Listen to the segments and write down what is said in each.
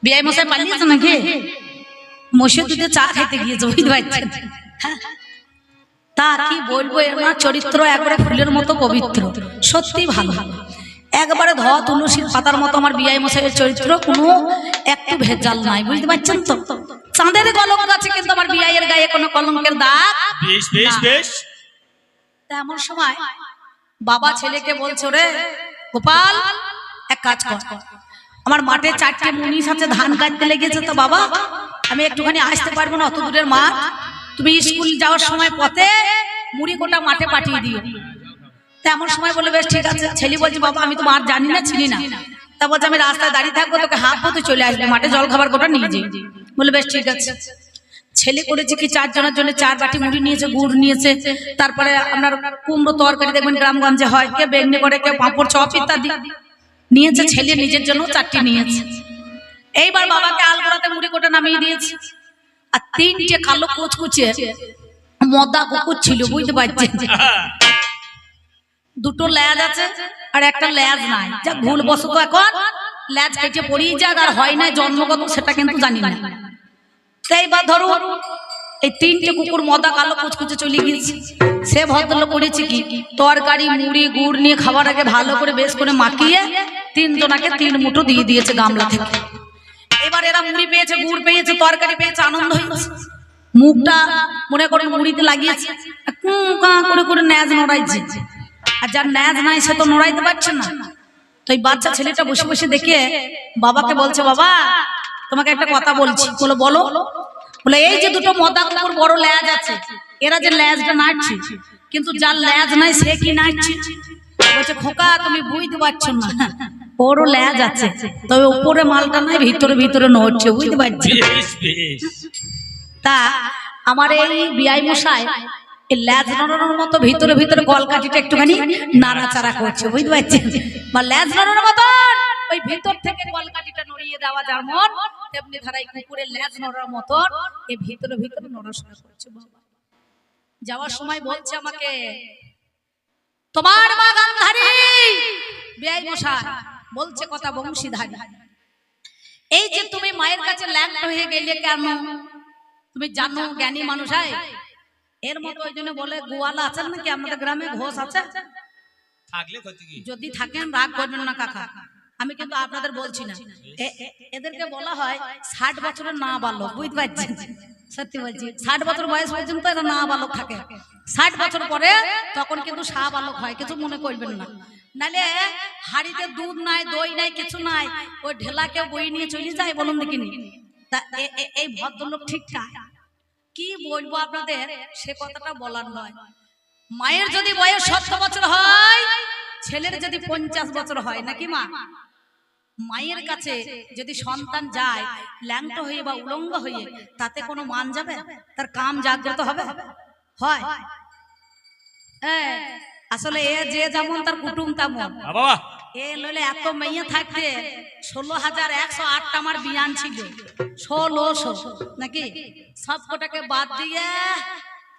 বিআই মশাই পালিয়েছে নাকি? মসজিদে চা খাইতে গিয়েছে, বুঝতে পারছেন? তা কি বলবো, এনার চরিত্র একবারে ফুলের মতো পবিত্র, সত্যি ভালো, একবারে ধোয়া তুলসীর পাতার মতো আমার বিআই মশাইয়ের চরিত্র, কোনো একটু ভেজাল নাই, বুঝতে পারছেন তো? চাঁদের কলঙ্ক আছে কিন্তু আমার বিআইয়ের গায়ে কোনো কলঙ্কের দাগ। বেশ বেশ বেশ। এমন সময় বাবা ছেলেকে বলছো, রে গোপাল এক কাজ কর, আমার মাঠে 4টে মুনিশ আছে, ধান কাটতে লেগেছে, তো বাবা আমি একটুখানি আসতে পারবো না, অত দূরের মাঠ, তুমি স্কুল যাওয়ার সময় পথে মুড়ি গোটা মাঠে পাঠিয়ে দিও। তেমন সময় বলে বেশ ঠিক আছে। ছেলে বলছে, বাবা আমি তো মাঠ জানি না, চিনি না, তা বলছে আমি রাস্তায় দাঁড়িয়ে থাকবো, তোকে হাঁকবো, তুই চলে আসবে মাঠে, জল খাবার গোটা নিয়ে যাই। বলে বেশ ঠিক আছে। ছেলে করেছে কি, 4 জনের জন্য 4 বাটি মুড়ি নিয়েছে, গুড় নিয়েছে, তারপরে আপনার কুমড়ো তরকারি দেখবেন গ্রামগঞ্জে হয়, কে বেগনি করে, কেউ পাঁপড় চপ ইত্যাদি নিয়েছে। ছেলে নিজের জন্য 4টি নিয়েছে। এইবার বাবাকে আলগোড়াতে মুড়ি কোটা নামিয়ে দিয়েছে। আর 3টে কালো কুচকুচে মদা কুকুর ছিল, বুঝতে পারছেন? 2টো ল্যাজ আছে আর একটা ল্যাজ নাই, যা ভুল বসত এখন ল্যাজ কেটে পড়িয়ে যাক, আর হয় না জন্মগত, সেটা কিন্তু জানি না। এইবার ধরো এই 3টে কুকুর মদা কালো কুচকুচে চলে গিয়েছে। সে ভদ্রলোক করেছে কি, তরকারি মুড়ি গুড় নিয়ে খাবার আগে ভালো করে বেশ করে মাখিয়ে 3 জনাকে 3 মুঠো দিয়ে দিয়েছে গামলা থেকে। এবার এরা মুড়ি পেয়েছে, গুড় পেয়েছে, তরকারি পেয়েছে, আনন্দ হয়েছে। মুখটা মনে করে মুড়িতে লাগিয়েছে, করে করে ন্যাজ নড়াইছে। আর যার ন্যাজ নাই সে তো নড়াইতে পারছে না। তো এই বাচ্চা ছেলেটা বসে বসে দেখে বাবাকে বলছে, বাবা তোমাকে একটা কথা বলছি। বলো বলো। বলে এই যে 2টো মদা কুকুর বড় ল্যাজ আছে, এরা যে ল্যাজটা নাড়ছে, কিন্তু যার ল্যাজ নাই সে কি নাড়ছে? বলছে, খোকা তুমি বুঝতে পারছো না, বড় ল্যাজ আছে, তবে উপরে মালটা নাই, ভিতরে ভিতরে নড়ছে, বুঝতে পারছি? তা আমার এই বিআই মশাই এই ল্যাজ নড়ানোর মতো ভিতরে ভিতরে কলকাঠিটা একটুখানি নাড়াচাড়া করছে, বুঝতে পারছেন? বা ল্যাজ নড়ানোর মতো ওই ভিতর থেকে কলকাঠিটা নড়িয়ে দেওয়া যেমন, তেমনি ধারাই কুকুরের ল্যাজ নড়ার মতো এই ভিতরে ভিতরে নড়াশোনা করছে। বাবা যাওয়ার সময় বলছে আমাকে, তোমার মা গান্ধারী, বিআই মশাই বলছে কথা বংশীধারী, এই যে তুমি মায়ের কাছে ল্যাংট হয়ে গেলে কেন? তুমি জানো জ্ঞানী মানুষ হয় এর মতো, ওই জন্য বলে গোয়ালা আছেন নাকি আমাদের গ্রামে? ঘোষ আছে? যদি থাকেন রাগ করবেন না কাকা, আমি কিন্তু আপনাদের বলছি না। এদেরকে বলা হয় 60 বছরের না বালক, বুঝতে পারছেন? সত্যি বলছি, 60 বছর বয়স পর্যন্ত এরা না বালক থাকে। 60 বছর পরে তখন কিন্তু শাহ বালক হয়, কিছু মনে করবেন না। নালে হাড়িতে দুধ নাই, দই নাই, কিছু নাই, ওই ঢেলাকে বই নিয়ে চলে যায়, বলুন দেখিনি? তা এই ভদ্রলোক ঠিকঠাক কি বলবো আপনাদের, সে কথাটা বলার নয়। মায়ের যদি বয়স 70 বছর হয়, ছেলের যদি 50 বছর হয়, নাকি মা? মায়ের কাছে যদি সন্তান যায় ল্যাংট হয়ে বা উলঙ্গ হয়ে, তাতে কোনো মান যাবে? তার কাম জাগ্রত হবে? হয়? আসলে এ যে যেমন তার কুটুম তেমন। এ লইলে এত মেয়ে থাকতে 16,108টা আমার বিয়ান ছিল, 1600 নাকি? সব কটাকে বাদ দিয়ে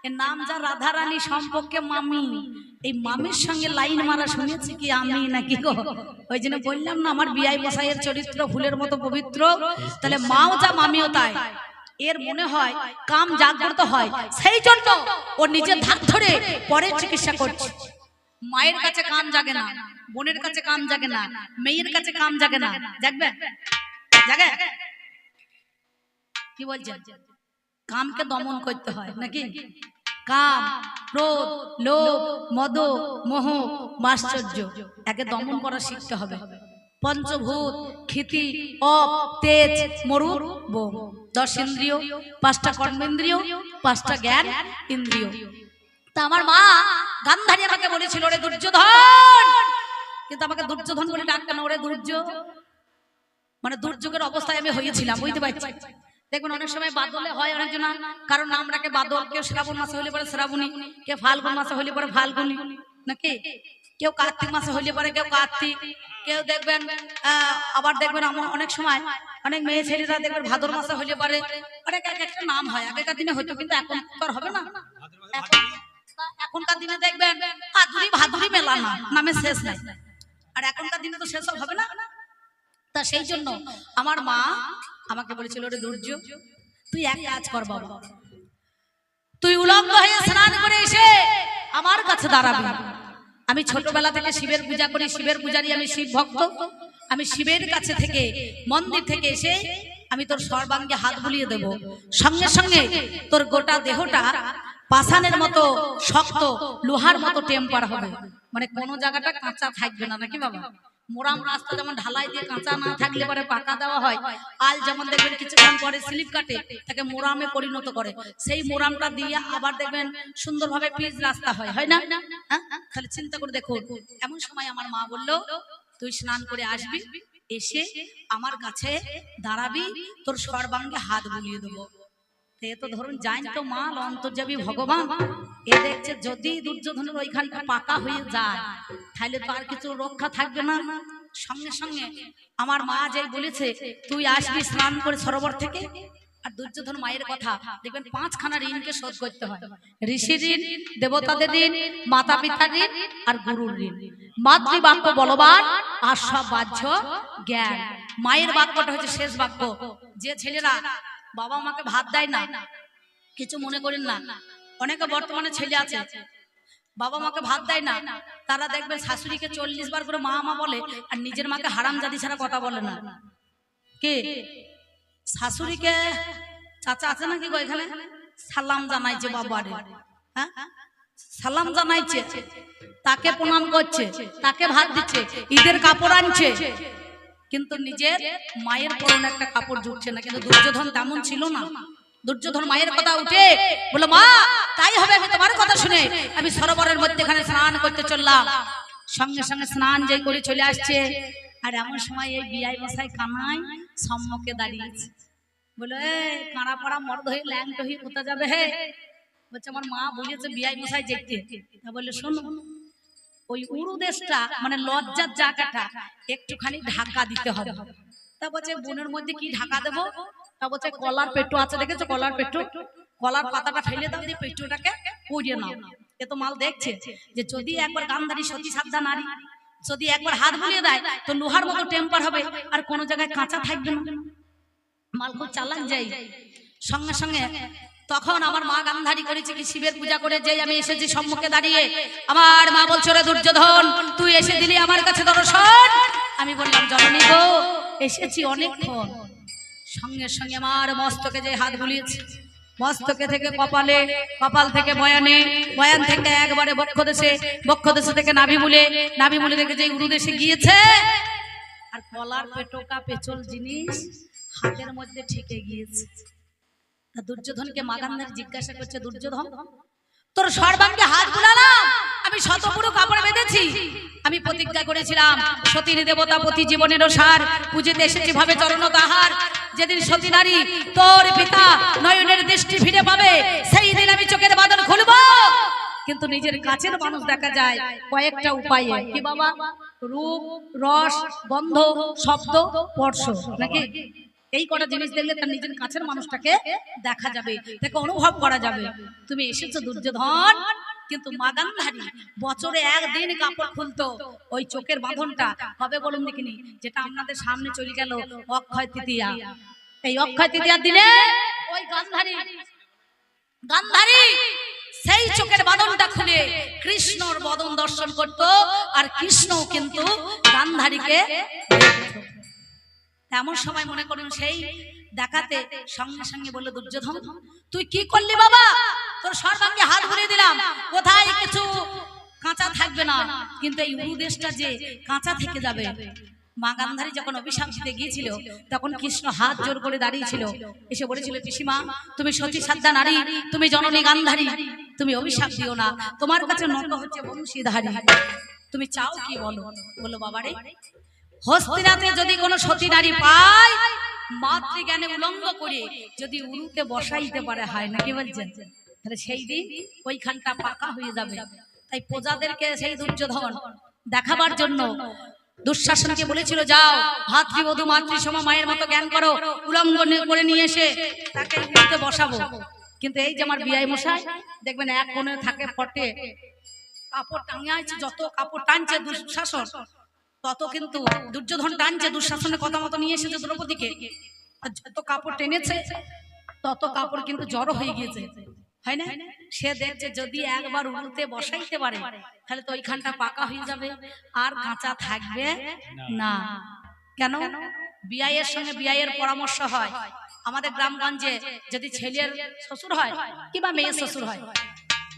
এর নাম যা রাধারানী, সম্পর্কে মামি, এই মামির সঙ্গে লাইন মারা শুনেছি কি আমি নাকি গো? ওই জন্য বললাম না আমার বিআই মশাইয়ের চরিত্র ফুলের মতো পবিত্র, তাহলে মাও যা মামিও তাই। এর মনে হয় কাম জাগ্রত হয়, সেই জন্য ও নিজের ধাক ধরে পরে চিকিৎসা করছে। মায়ের কাছে কাম জাগে না, বোনের কাছে কাম জাগে না, মেয়ের কাছে কাম জাগে না, জাগবে? জাগে? কি বলছেন? কামকে দমন করতে হয় নাকি? কাম, ক্রোধ, লোভ, মদ, মোহ, মাশ্চর্য একে দমন করা শিখতে হবে। পঞ্চভূত, ক্ষিতি, অপ, তেজ, মরুর, বোম, 10 ইন্দ্রিয়, 5টা কর্মেন্দ্রিয়, 5টা জ্ঞান ইন্দ্রিয়। তা আমার মা গান্ধারী আমাকে বলেছিল, ওরে দুর্যোধন, কিন্তু আমাকে দুর্যোধন বলে ডাকতো না, ওরে দুর্য, মানে দুর্যোগের অবস্থায় আমি হয়েছিলাম, বুঝতে পারছি? দেখুন অনেক সময় বাদলে হয় অনেকজন, কারণ নাম রাখে বাদল, কেউ শ্রাবণ মাসে হলে পরে শ্রাবণী, কেউ ফাল্গুন মাসে হলে পরে ফাল্গুনী, নাকি? কেউ কার্তিক মাসে হলে পরে কেউ কার্তিক, কেউ দেখবেন আবার দেখবেন অনেক সময় অনেক মেয়ে ছেলেরা দেখবেন ভাদর মাসে হলে পরে অনেক একটা নাম হয়। আগেকার দিনে হয়তো, কিন্তু এখন তো আর হবে না। এখনকার দিনে দেখবেন ভাদুরি মেলা নামে শেষ নাই, আর এখনকার দিনে তো সেসব হবে না। তা সেই জন্য আমার মা আমাকে বলেছিল, রে দুর্য, তুই এক কাজ কর বাবা, তুই উলঙ্গ হয়ে স্নান করে এসে আমার কাছে দাঁড়াবি। আমি ছোটবেলা থেকে শিবের পূজা করি, শিবের পূজারী, আমি শিব ভক্ত। আমি শিবের কাছে থেকে মন্দির থেকে এসে আমি তোর সর্বাঙ্গে হাত বুলিয়ে দেব, সঙ্গে সঙ্গে তোর গোটা দেহটা পাষাণের মতো শক্ত, লোহার মতো টেম্পার হবে, মানে কোনো জায়গাটা কাঁচা থাকবে না, নাকি বাবা? মোরাম রাস্তা যেমন ঢালাই দিয়ে কাঁচা না থাকলে পরে পাকা দেওয়া হয়, আল যেমন দেখবেন কিছুক্ষণ পরে স্লিপ কাটে, তাকে মোরামে পরিণত করে, সেই মোরামটা দিয়ে আবার দেখবেন সুন্দরভাবে পিচ রাস্তা হয়, হয় না? হ্যাঁ, তাহলে চিন্তা করে দেখো। এমন সময় আমার মা বলল, তুই স্নান করে আসবি, এসে আমার কাছে দাঁড়াবি, তোর সর্বাঙ্গে হাত বুলিয়ে দেবো। এ তো ধরুন যাই তো মা অন্তর্যামী ভগবান, এ দেখছে যদি দুর্যোধনের ওইখানটা পাকা হয়ে যায় তাহলে তো আর কিছু রক্ষা থাকবে না। সঙ্গে সঙ্গে আমার মা যেই বলেছে তুই আসবি স্নান করে সরোবর থেকে, আর দুর্যোধন মায়ের কথা দেখবেন 5খানা ঋণকে শোধ করতে হয়, ঋষির ঋণ, দেবতাদের ঋণ, মাতা পিতার ঋণ, আর গুরুর ঋণ। মাতৃবাক্য বলবান আর সব বাহ্য জ্ঞান। মায়ের বাক্যটা হচ্ছে শেষ বাক্য। যে ছেলেরা বাবা মাকে ভাত দেয় না, কিছু মনে করেন না, অনেকে বর্তমানে ছেলে আছে বাবা মাকে ভাত দেয় না, তারা দেখবেন শাশুড়িকে 40 বার করে মা মা বলে, আর নিজের মাকে হারামজাদি ছাড়া কথা বলে না। কে শাশুড়িকে চাচা আছে নাকি গো এখানে? সালাম জানাইছে বাবারে, হ্যাঁ সালাম জানাইছে, তাকে প্রণাম করছে, তাকে ভাত দিচ্ছে, ঈদের কাপড় আনছে, কিন্তু নিজের মায়ের পরনে একটা কাপড় জুটছে না। কিন্তু দুর্যোধন তেমন ছিল না। দুর্যোধন মায়ের কথা উঠে বলল, মা তাই হবে, আমি তোমার কথা শুনে আমি সরোবরের মধ্যেখানে স্নান করতে চললাম। সঙ্গে সঙ্গে স্নান যেই করে চলে আসছে, আর এমন সময় এই বিআই মশাই কানাই সম্মুখে দাঁড়িয়েছে। বলে, কাঁড়া পাড়া মর্দ হয়ে ল্যাংট হয়ে কোথায় যাবে হে? বলছে আমার মা বলেছে বিআই মশাই দেখতে। তা বললে, শোনো, ওই উরুদেশটা মানে লজ্জার জায়গাটা একটুখানি ঢাকা দিতে হবে। তা বলছে বোনের মধ্যে কি ঢাকা দেবো? তা বলছে কলার পেটো আছে, দেখেছো কলার পেটো? কলার পাতাটা ফেলে দাও, দিয়ে পেটোটাকে পুড়িয়ে নাও। এ তো মাল দেখছে যে যদি একবার গান্ধারী সতী সাধ্যা নারী যদি একবার হাত বুলিয়ে দেয় তো লোহার মতো টেম্পার হবে, আর কোনো জায়গায় কাঁচা থাকবে না। মাল খুব চালাক যাই। সঙ্গে সঙ্গে তখন আমার মা গান্ধারী করেছে কি, শিবের পূজা করে যেই আমি এসেছি সম্মুখে দাঁড়িয়ে, আমার মা বলছো, রে দুর্যোধন তুই এসে দিলি আমার কাছে দর্শন। আমি বললাম, জননী গো এসেছি অনেকক্ষণ। সঙ্গে সঙ্গে আমার মস্তকে যে হাত বুলিয়েছে, মস্তকে থেকে কপালে, কপাল থেকে বয়ানে, বয়ান থেকে একবারে বক্ষদেশে, বক্ষদেশে থেকে নাভি মূলে, নাভি মূলে থেকে যে উরুদেশে গিয়েছে, আর কলার পেটোকা পেচল জিনিস হাতের মধ্যে ঠেকে গিয়েছে। দুর্যোধনকে মা গান্ধারী জিজ্ঞাসা করছে, দুর্যোধন তোর সর্বাঙ্গে হাত বুলালাম, আমি শতপুরু কাপড় বেঁধেছি, আমি প্রতিজ্ঞা করেছিলাম সতীর দেবতা প্রতি জীবনের সার পুজোতে এসেছি ভাবে চরণ তাহার, যেদিন সতী নারী তোর পিতা নয়নের দৃষ্টি ফিরে পাবে সেই দিন আমি চোখের বাঁধন খুলব। কিন্তু নিজের কাছের মানুষ দেখা যায় কয়েকটা উপায়ে, কি বাবা? রূপ, রস, গন্ধ, শব্দ, স্পর্শ, নাকি? এই কটা জিনিস দেখলে তার নিজের কাছের মানুষটাকে দেখা যাবে, তাকে অনুভব করা যাবে। তুমি এসেছো দুর্যোধন, কিন্তু মা গান্ধারী বছরে একদিন কাপড় খুলতো, ওই চোখের বাঁধনটা হবে বলুন দেখিনি, যেটা আপনাদের সামনে চলে গেল অক্ষয় তৃতীয়া। এই অক্ষয় তৃতীয়ার দিনে ওই গান্ধারী সেই চোখের বাঁধনটা খুলে কৃষ্ণর বদন দর্শন করত, আর কৃষ্ণ কিন্তু গান্ধারীকে দেখত। এমন সময় মনে করুন সেই দেখাতে সঙ্গে সঙ্গে বললো, দুর্যোধন তুই কি করলি বাবা? তোর সর্বাঙ্গে হাত বুলিয়ে দিলাম, কোথায় কিছু কাঁচা থাকবে না, কিন্তু এই উরুদেশটা যে কাঁচা থেকে যাবে। মা গান্ধারী যখন অভিশাপ দিতে গিয়েছিল তখন কৃষ্ণ হাত জোর করে দাঁড়িয়েছিল, এসে বলেছিল, পিসিমা তুমি সতী সাধ্যা নারী, তুমি জননী গান্ধারী, তুমি অভিশাপ দিও না, তোমার কাছে নৌক হচ্ছে বংশীধারী, তুমি চাও কি বলো? বলো বাবারে, হস্তিনাতে যদি কোনো সতী নারী পায়, মাতৃজ্ঞানে উলঙ্গ করে যদি উরুতে বসাইতে পারে, হয় না কি বলছেন? তাহলে সেই দিন ওইখানটা পাকা হয়ে যাবে। তাই প্রজাদেরকে সেই দুর্যোধন দেখাবার জন্য দুঃশাসনকে বলেছিল, যাও ভাতৃবধূ মাতৃসম মায়ের মতো জ্ঞান করো, উলঙ্গ করে নিয়ে এসে তাকে উরুতে বসাবো। কিন্তু এই যে আমার বিআই মশাই দেখবেন এক কোণে থাকে ফটে কাপড় টাঙিয়ে আছে, যত কাপড় টানছে দুঃশাসন তত কিন্তু দুর্যোধন টানছে, দুঃশাসনের কথা মতো নিয়ে এসেছে দ্রৌপদীকে, আর যত কাপড় টেনেছে তত কাপড় কিন্তু জড়ো হয়ে গিয়েছে, হয় না? সে দেখছে যদি একবার উল্টে বসাইতে পারে তাহলে তো ওইখানটা পাকা হয়ে যাবে, আর কাঁচা থাকবে না। কেন? বিয়ের সঙ্গে বিয়ের পরামর্শ হয়। আমাদের গ্রামগঞ্জে যদি ছেলের শ্বশুর হয় কিংবা মেয়ের শ্বশুর হয়,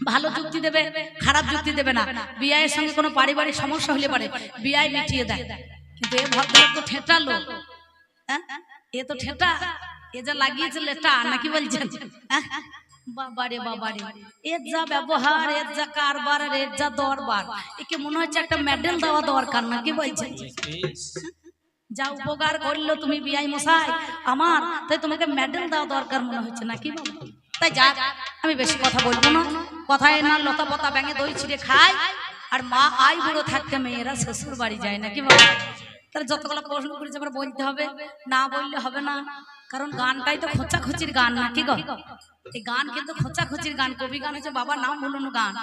ভালো যুক্তি দেবে, খারাপ যুক্তি দেবে না। বিয়ের সঙ্গে কোনো পারিবারিক সমস্যা হলে পারে বিয়ে মিটিয়ে দেয়। কিন্তু এ ভদ্রলোক তো ঠেটা লোক, হ্যাঁ, এ তো ঠেটা, এ যা লাগিয়েছে লেটা, নাকি বলছেন? বাবারে বাবারে, এর যা ব্যবহার, এর যা কারবার, এর যা দরবার, একে মনে হচ্ছে একটা মেডেল দেওয়া দরকার, নাকি বলছেন? যা উপকার করলো তুমি বিআই মশাই আমার, তাই তোমাকে মেডেল দেওয়া দরকার মনে হচ্ছে, নাকি? তাই যাক, আমি বেশি কথা বলবো না। কথায় না লতা পতা ব্যাঙে দই ছিঁড়ে খায়, আর মা আই বুড়ো থাকতে মেয়েরা শ্বশুর বাড়ি যায়, নাকি বাবা? তাহলে যতগুলো প্রশ্ন করেছে আমরা বলতে হবে, না বললে হবে না। কারণ গানটাই তো খোঁচাখুচির গান, নাকি গো? এই গান কিন্তু খোঁচাখুচির গান। কবি গান হচ্ছে বাবা নাম বলুন গান।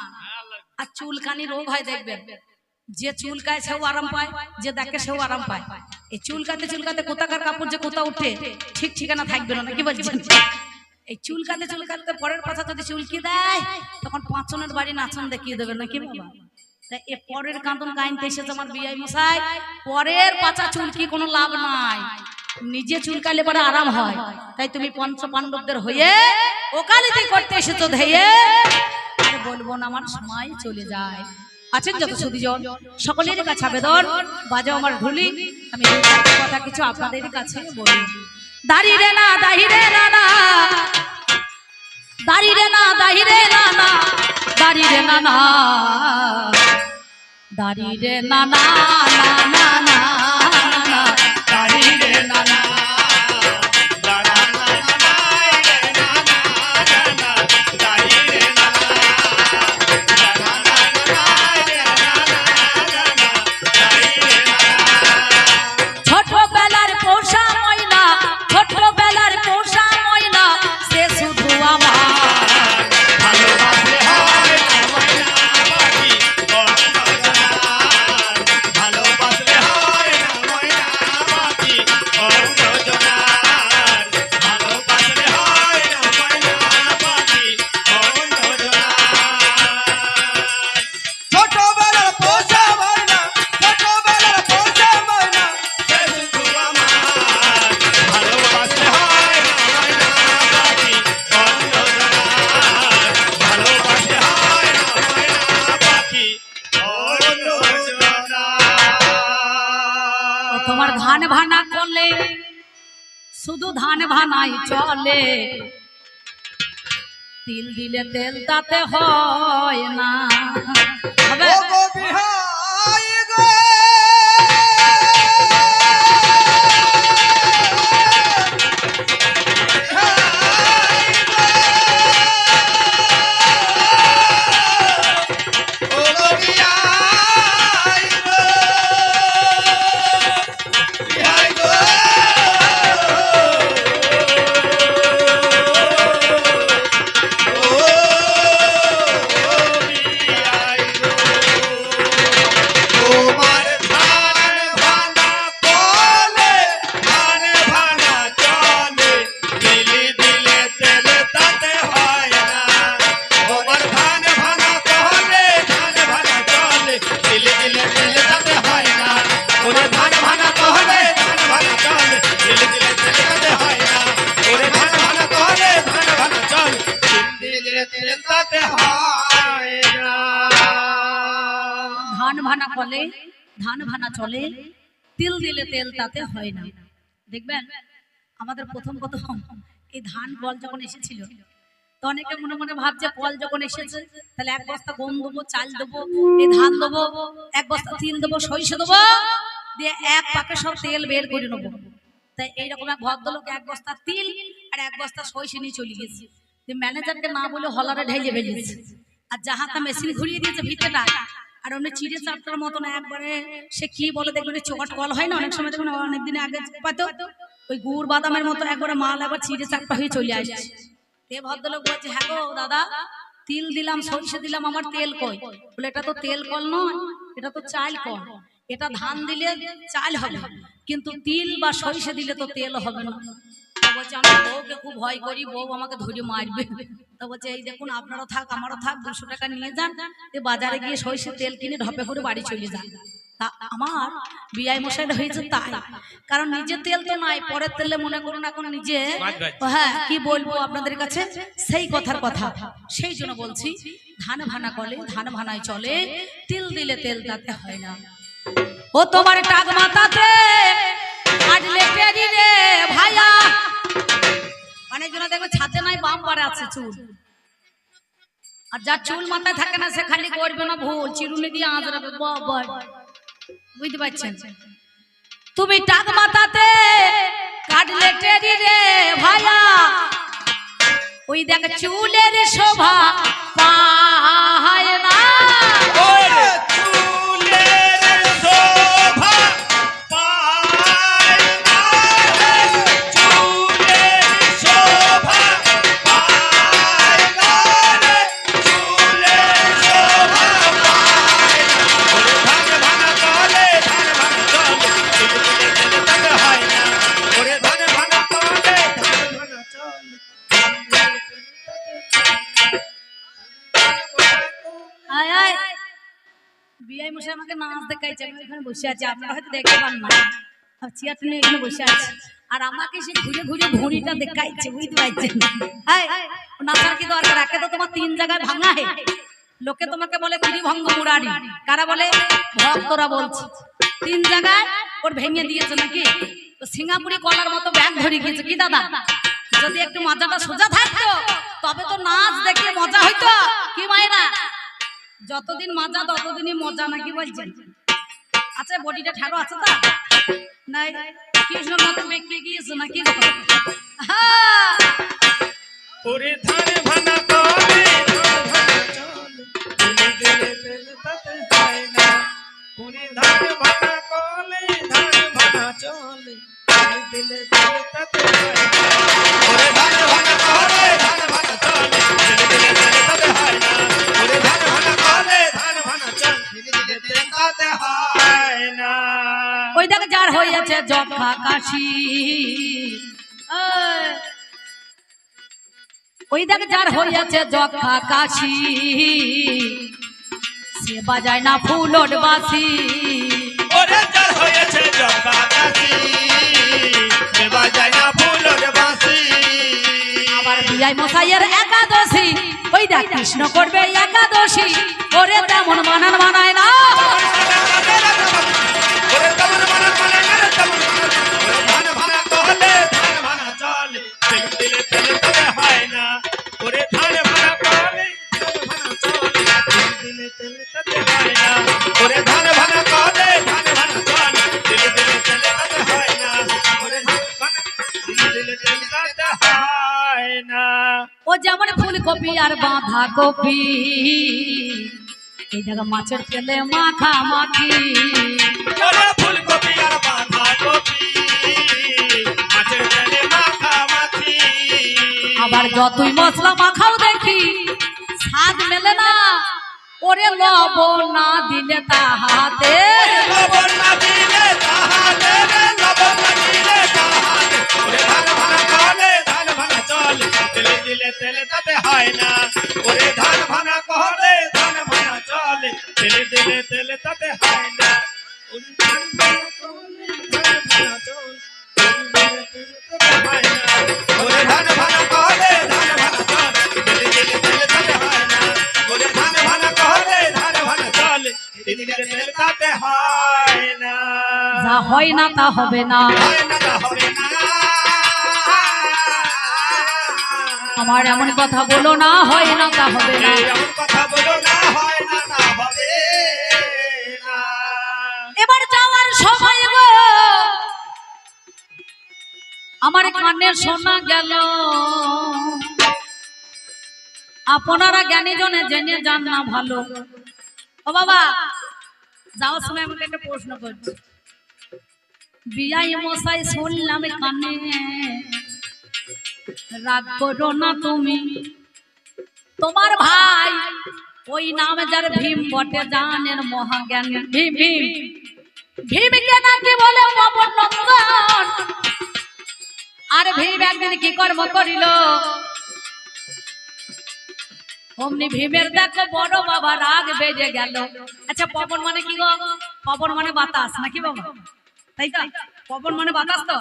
আর চুলকানি রোগ হয় দেখবেন, যে চুলকায় সেও আরাম পায়, যে দেখে সেও আরাম পায়। এই চুলকাতে চুলকাতে কোথাকার কাপড় যে কোথা উঠে ঠিক ঠিকানা থাকবে না, নাকি বলছেন? এই চুলকাতে চুলকাতে পরের পাছা যদি চুলকি দেয় তখন পাঁচনের বাড়ি নাচন দেখিয়ে দেবে, নাকি বাবা? তাই এ পরের কাঁদন গাইতে এসেছে আমার বিআই মশাই, পরের পাছা চুলকি কোনো লাভ নাই, নিজে চুলকালে পরে আরাম হয়। তাই তুমি পঞ্চ পাণ্ডবদের হয়ে ওকালতি করতে এসেছো ধেয়ে, আর বলবো না, আমার সময় চলে যায়। আছেন যত সুদীজন, সকলের কাছে আবেদন, বাজাও আমার ঢুলি, আমি কথা কিছু আপনাদের কাছে বলি। দাঁড়িয়ে না দাঁড়িয়ে না না, দাঁড়িয়ে না দাঁড়িয়ে না না, দাঁড়িয়ে না না, দাঁড়িয়ে না না না না না, দাঁড়িয়ে না না। ছোটবেলার পোষা ময়না, ছোটবেলার পোষা ময়না, সে শুধু আমার ভালোবাসলে হয় না ময়না পাখি, ভালোবাসলে হয় না ময়না পাখি, ভালোবাসলে হয় না ময়না পাখি, ছোটবেলার পোষা ময়না, ছোটবেলার পোষা ময়না, সে শুধু আমার ভালোবাসলে হয় না ময়না পাখি, ভালোবাসলে হয় না ময়না পাখি। তোমার ধান ভানা করলে শুধু ধান ভানাই চলে, তিল দিলে তেল তাতে হয় না। হবে ধান ভানা ফলে ধান ভানা চলে, তিল দিলে তেল তাতে হয় না। দেখবেন আমাদের প্রথম এই ধান কল যখন এসেছিল, তো অনেকে মনে মনে ভাবছে কল যখন এসেছে তাহলে এক বস্তা গম দেবো, চাল দেবো, এই ধান দেবো, এক বস্তা তিল দেবো, সরিষা দেবো, দিয়ে এক পাকে সব তেল বের করে নেবো। তাই এইরকম এক ভদ্রলোক এক বস্তা তিল আর এক বস্তা সরিষা নিয়ে চলে গেছে। ম্যানেজারকে না বলে হলারে ঢেলে ফেলেছে, আর যাহাতা মেশিন ঘুরিয়ে দিয়েছে ভিতরেটা, আর অন্য চিড়ে চাপটার মতন একবারে সে কি বলে দেখবেন চোকাট কল হয় না, অনেক সময় দেখবেন অনেকদিন আগে পাতো ওই গুড় বাদামের মতো একবারে মাল একবার চিড়ে চাপটা হয়ে চলে আসছে। এ ভদ্রলোক বলছে, হ্যাঁ গো দাদা, তিল দিলাম, সরিষা দিলাম, আমার তেল কই? বলে এটা তো তেল কল নয়, এটা তো চাল কল। এটা ধান দিলে চাল হবে, কিন্তু তিল বা সরিষা দিলে তো তেল হবে না। তো বলছে আমি বউকে খুব ভয় করি, বউ আমাকে ধরে মারবে। তো বলছে এই দেখুন আপনারও থাক আমারও থাক, 200 টাকা নিয়ে যান, বাজারে গিয়ে সরিষার তেল কিনে ঢপে করে বাড়ি চলে যান। তা আমার বিআই মশাইটা হয়েছে তাই, কারণ নিজের তেল তো নাই, পরের তেলে মনে করুন এখন নিজে, হ্যাঁ কি বলবো আপনাদের কাছে, সেই কথার কথা। সেই জন্য বলছি ধান ভানা করলে ধান ভানায় চলে, তিল দিলে তেল তাতে হয় না। ও তোমার টাক মাথাতে আজলে টেরি রে ভাইয়া, অনেকজন দেখবে ছাতে নাই বাম পারে আছে চুল, আর যার চুল মাথায় থাকে না সে খালি করবে না ভুল, চিরুনি দিয়ে আঁচড়াবে। বাবা বুঝতে পারছেন, তুমি টাক মাথাতে কাটলে টেরি রে ভাইয়া, ওই দেখ চুলের শোভা পায় না। বিআই মশাই আমাকে নাচ দেখাইছে, আমি এখানে বসে আছি, আপনারা হয়তো দেখতে পান না, চেয়ারটা নিয়ে এখানে বসে আছে, আর আমাকে সে ঘুরে ঘুরে ভুঁড়িটা দেখাইছে, বুঝতে পারছেন। নাচার কি দরকার, একে তো তোমার 3 জায়গায় ভাঙা হে, লোকে তোমাকে বলে ত্রিভঙ্গ মুরারি, কারা বলে ভক্তরা বলছে 3 জায়গায় ওর ভেঙে দিয়েছে নাকি, সিঙ্গাপুরি কলার মতো ব্যাগ ধরে গিয়েছে। কি দাদা, যদি একটু মাজাটা সোজা থাকতো তবে তো নাচ দেখে মজা হইতো। কি মায়েরা, যতদিন মাজা ততদিনই মজা, নাকি বলছেন? আচ্ছা বডিটা ঠাড়ো আছে তো নাই, কৃষ্ণর মতো বেঁকে গিয়েছে নাকি? ওরে ধান ভানা করে চলে দিলে তেল তাতে হয় না, ওরে ধান ভানা করে ধান ভানা চলে দিলে তেল তাতে হয় না, ওরে ধান ভানা করে ধান ভানা চলে দিলে তেল তাতে হয় না, ওরে ধান ভানা করে ধান ভানা চলে দিলে তেল তাতে হয় না। ওই দেখ যার হয়েছে যক্ষা কাশি, ওই দেখ যার হয়েছে যক্ষা কাশি, সে বাজায় না ফুলট বাসি। ওরে যার হয়েছে যক্ষা কাশি, সে বাজায় না ফুলট বাসি। আবার বিআই মশাইয়ের একাদশী, ওই দেখ কৃষ্ণ করবে একাদশী, ওরে তেমন মানান মানায় না। ওরে তেমন মানান মানায় না, তেমন ধান ভানা করলে ধান ভানা চলে দিলে তেল তাতে হয় না, ওরে ধান ভানা করলে ধান ভানা চলে দিলে তেল তাতে হয় না, ওরে ধান ভানা করলে ধান ভানা চলে দিলে তেল তাতে হয় না, ওরে ধান ভানা দিলে তেল তাতে হয় না। ও যেমন ফুলকপি আর বাঁধা কপি, এই জায়গা মাছের তেলে মাখা মাখি। ওরে ফুলকপি আর বাঁধা কপি, মাছের তেলে মাখা মাখি। আবার যতই মশলা মাখাও দেখি স্বাদ মেলে না, ওরে লবণ না দিলে তাহাতে, লবণ না দিলে তাহাতে, লবণ না দিলে তাহাতে, ওরে ধান ভানা করলে ধান ভানা চলে দিলে তেল তাতে হয় না, ওরে ধান ভানা করলে ধান ভানা চলে দিলে তেল তাতে হয় না, ওরে ধান ভানা করলে ধান ভানা চলে দিলে তেল তাতে হয় না, ওরে ধান ভানা করলে ধান ভানা চলে দিলে তেল তাতে হয় না, ওরে ধান ভানা করলে ধান ভানা চলে দিলে তেল তাতে হয় না। যা হয় না তা হবে না, হয় না তা হবে না। আমার এমন কথা বলো না, হয় না তা হবে না। এমন কথা বলো না, হয় না তা হবে না। এবার যাওয়ার সময় গো আমার কানে শোনা গেল, আপনারা জ্ঞানী জনে জেনে যান না ভালো। ও বাবা যাওয়ার সময় আমাকে একটা প্রশ্ন করছি, বিআই মশাই শুনলাম কানে, রাগ করো না তুমি, তোমার ভাই ওই নাম যার ভীম বটে জানেন মহাজ্ঞানী ভীম ভীম, ভীমকে নাকি বলে পবন নন্দন। আর ভীম একদিন কি কর্ম করিল, অমনি ভীমের দেখো বড় বাবা রাগ বেজে গেল। আচ্ছা পবন মানে কি গো? পবন মানে বাতাস নাকি বাবা? তাই তো, পবন মানে বাতাস। তো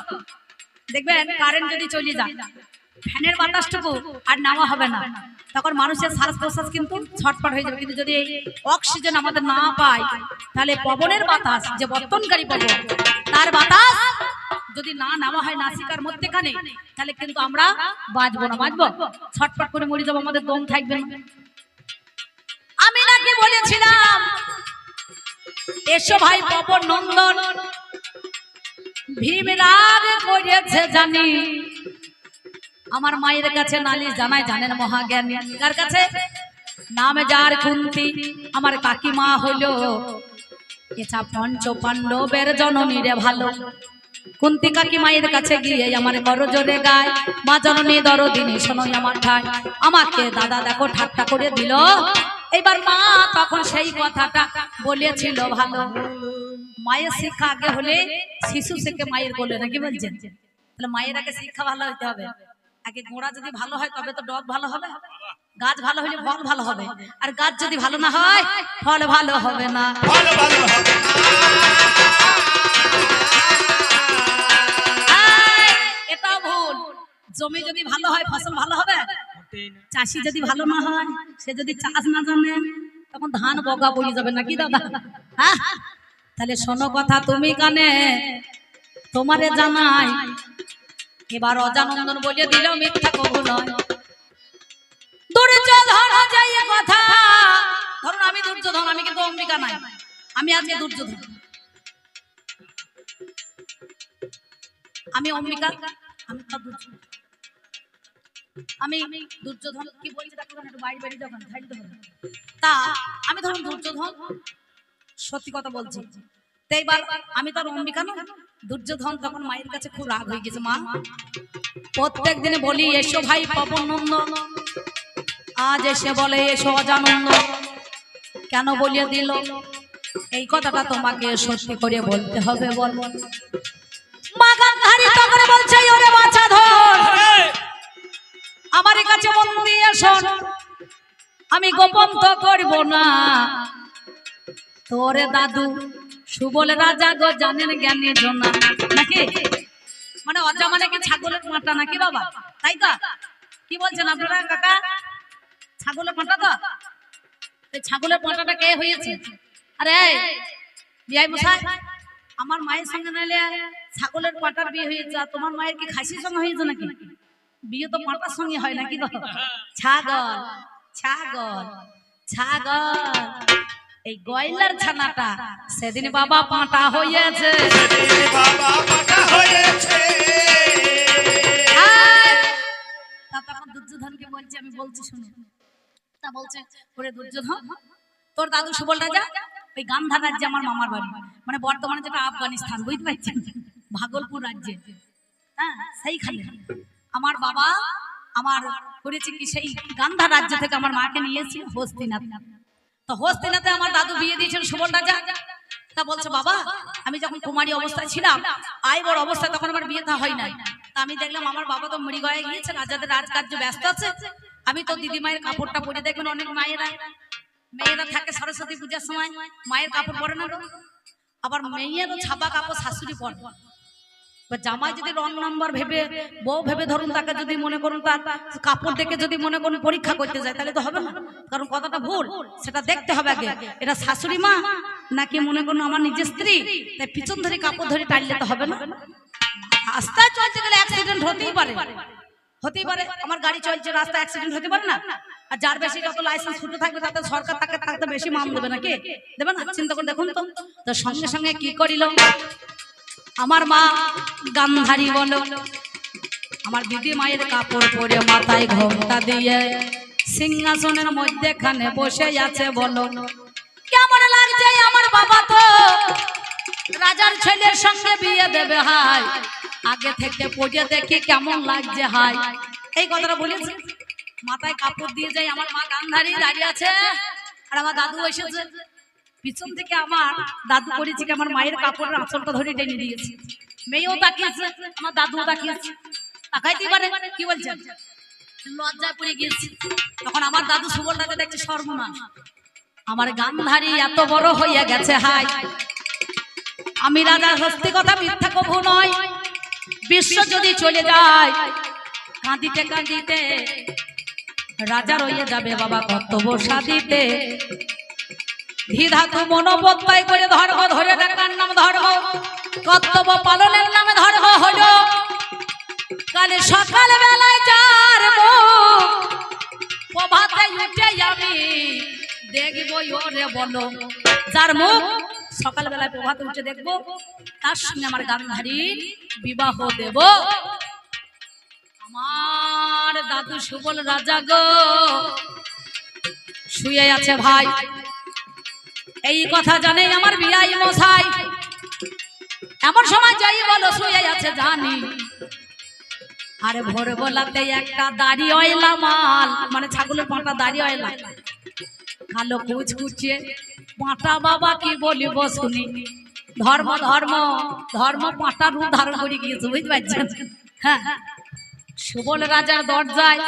দেখবেন কারেন্ট যদি চলে যায়, ফ্যানের বাতাসটুকু আর নেওয়া হবে না, তখন মানুষের শ্বাস প্রশ্বাস কিন্তু ছটফট হয়ে যাবে। কিন্তু যদি এই অক্সিজেন আমাদের না পাই, তাহলে পবনের বাতাস যে বর্তনকারী পবন, তার বাতাস যদি না নেওয়া হয় নাসিকার মধ্যেখানে, তাহলে কিন্তু আমরা বাঁচবো না। বাঁচবো, ছটফট করে মরে যাবো, আমাদের দম থাকবে না। আমি নাকি বলেছিলাম এসো ভাই পবন নন্দন, ভীম রাগ করেছে জানি, আমার মায়ের কাছে নালিশ জানায়। জানেন মহাজ্ঞানী কার কাছে? নামে যার কুন্তি, আমার কাকিমা হইল এছা পঞ্চ পাণ্ডবের জননী রে ভালো। কুন্তি কাকি মায়ের কাছে গিয়ে আমার করজোরে গায়, মা জননী দরদিনী শোনোই আমার ঠাই। আমাকে দাদা দেখো ঠাট্টা করে দিল। এইবার মা তখন সেই কথাটা বলেছিল ভালো। মায়ের শিক্ষা আগে হলে শিশু থেকে মায়ের বলে নাকি বলছেন? তাহলে মায়ের আগে শিক্ষা ভালো হইতে হবে। আগে গোড়া যদি ভালো হয় তবে তো ডগ ভালো হবে, গাছ ভালো হলে ফল ভালো হবে। আর গাছ যদি ভালো না হয় ফল ভালো হবে না। ভালো ভালো হবে না। এটাও ভুল। জমি যদি ভালো হয় ফসল ভালো হবে, চাষি যদি ভালো না হয়, সে যদি চাষ না জানে, তখন ধান বগা পড়ে যাবে নাকি দাদা? হ্যাঁ, তাহলে শোনো কথা তুমি কানে, তোমারে জানাই। এবার অজানন্দন বলে দিল মিথ্যা কবু নয়। দুর্যোধন যাই কথা, ধরুন আমি দুর্যোধন, আমি কিন্তু অম্বিকা নাই, আমি আজকে দুর্যোধন, আমি অম্বিকা, আমি তো দুর্যোধন। আমি দুর্যোধন কি বলছি দেখো, একটু বাইরে বেরিয়ে যখন তা আমি ধরুন দুর্যোধন, সত্যি কথা বলছি। তো এইবার আমি তো অম্বিকা না, দুর্যোধন তখন মায়ের কাছে খুব রাগ হয়ে গেছে। মা প্রত্যেক দিনে বলি এসো ভাই পবন নন্দন, আজ এসে বলে এসো অজানন্দন, কেন বলিয়ে দিল? এই কথাটা তোমাকে সত্যি করে বলতে হবে। বল মা গান্ধারী তখন বলছে ওরে বাছা ধর, আমার কাছে মন দিয়ে শোন, আমি গোপন তো করব না। তোরে দাদু সুবল রাজা গো জানেন জ্ঞানী জনা নাকি? মানে অজা মানে কি ছাগলের মাথা নাকি বাবা? তাই তো, কি বলছেন আপনারা কাকা? ছাগলের মাথা তো, এই ছাগলের মাথাটা কে হয়েছে? আরে বিয়াই মশাই, আমার মায়ের সঙ্গে নাইলে ছাগলের পাটার বিয়ে হয়েছে, আর তোমার মায়ের কি খাসির সঙ্গে হয়েছে নাকি? বিয়ে তো পাটার সঙ্গে হয় নাকি গো? ছাগল ছাগল ছাগল, এই গয়লার ছানাটা সেদিন বাবা পাটা হয়েছে। সেদিন বাবা পাটা হয়েছে। তখন দুর্যোধনকে বলছে, আমি বলছি শুনো। তা বলছে ওরে দুর্যোধন, তোর দাদু সুবল রাজা ওই গান্ধার রাজ্যে আমার মামার বাড়ি, মানে বর্তমানে যেটা আফগানিস্তান, বুঝতে পারছেন, ভাগলপুর রাজ্যে। হ্যাঁ, সেইখানে আমার বাবা আমার করেছে কি, সেই গান্ধার রাজ্য থেকে আমার মাকে নিয়েছি হস্তিনাথ। তো হস্তিনাথে আমার দাদু বিয়ে দিয়েছেন সুবল রাজা। তা বলছে বাবা, আমি যখন কুমারী অবস্থায় ছিলাম, আইবর অবস্থায়, তখন আমার বিয়ে থা হয় নাই। তা আমি দেখলাম আমার বাবা তো মৃগয়ে গিয়েছে, রাজাদের রাজকার্য ব্যস্ত আছে। আমি তো দিদি মায়ের কাপড়টা পরে, দেখবেন অনেক মেয়েরা থাকে সরস্বতী পূজার সময় মায়ের কাপড় পরে না, আবার মেয়েরও ছাপা কাপড় শাশুড়ি পরে। জামাই যদি রং নাম্বার ভেবে, বউ ভেবে ধরুন তাকে যদি মনে করুন তার কাপড় দেখে যদি মনে করুন পরীক্ষা করতে যায়, তাহলে তো হবে না, কারণ কথাটা ভুল, সেটা দেখতে হবে আগে এটা শাশুড়ি মা নাকি মনে করুন আমার নিজের স্ত্রী। তাই পিছন ধরে কাপড় ধরে টাইলে তো হবে না। রাস্তায় চলতে গেলে অ্যাক্সিডেন্ট হতেই পারে, হতেই পারে। আমার গাড়ি চলছে, রাস্তায় অ্যাক্সিডেন্ট হতে পারে না? আর যার বেশি যত লাইসেন্স ফুটে থাকবে, তাতে সরকার তাকে থাকতে বেশি মান দেবে নাকি? দেবে না? চিন্তা করে দেখুন তো। তো সঙ্গে সঙ্গে কি করিল আমার মা গান্ধারী, বলো আমার দিদি মায়ের কাপড় পরে মাথায় ঘোমটা দিয়ে সিংহাসনের মধ্যেখানে বসে আছে। বলো কেমন লাগছে আমার বাবা তো রাজার ছেলের সঙ্গে বিয়ে দেবে, হাই আগে থেকে পড়ে দেখি কেমন লাগছে, হাই। এই কথাটা বলেছে, মাথায় কাপড় দিয়ে যাই। আমার মা গান্ধারী দাঁড়িয়ে আছে, আর আমার দাদু এসেছে পিছন থেকে আমার দাদু করেছে কি আমার মায়ের কাপড়ের আঁচলটা ধরে টেনে দিয়েছে। মেয়েও তাকিয়েছে, আমার দাদুও তাকিয়েছে। তাকাইতেই পারে, কি বলছেন? লজ্জায় পড়ে গিয়েছে। তখন আমার দাদু সুবল রাজা দেখছে সর্বনাশ, আমার গান্ধারী এত বড় হইয়া গেছে। হাই, আমি রাজা সত্যি কথা মিথ্যা কবু নয়, বিশ্ব যদি চলে যায় কাঁদিতে কাঁদিতে রাজা রইয়া যাবে বাবা কর্তব্য সাধিতে। ধিধাতু মনোবত্তায় করে ধর্ম ধরে ডাকার নাম ধর্ম, কর্তব্য পালনের নামে ধর্ম হলো। কালে সকাল বেলায় যার মুখ প্রভাতে উঠে আমি দেখব ওরে বলো, যার মুখ সকাল বেলায় প্রভাতে উঠে দেখবো তার সঙ্গে আমার গান্ধারীর বিবাহ দেব। আমার দাদু সুবল রাজা গো শুয়ে আছে ভাই, এই কথা জানে আমার বিয়াই মশাই। এমন সময় যাই বলো শুয়ে আছে জানি, আরে ভোর বেলাতে একটা দাড়ি অয়লা মাল, মানে ছাগলের পাঁটা দাড়ি অয়লা কালো কুচকুচে পাঁটা বাবা কি বলিব শুনি। ধর্ম ধর্ম ধর্ম পাঁটা রূপ ধারণ করে গিয়েছে, বুঝতে পারছেন? হ্যাঁ, সুবল রাজার দরজায়,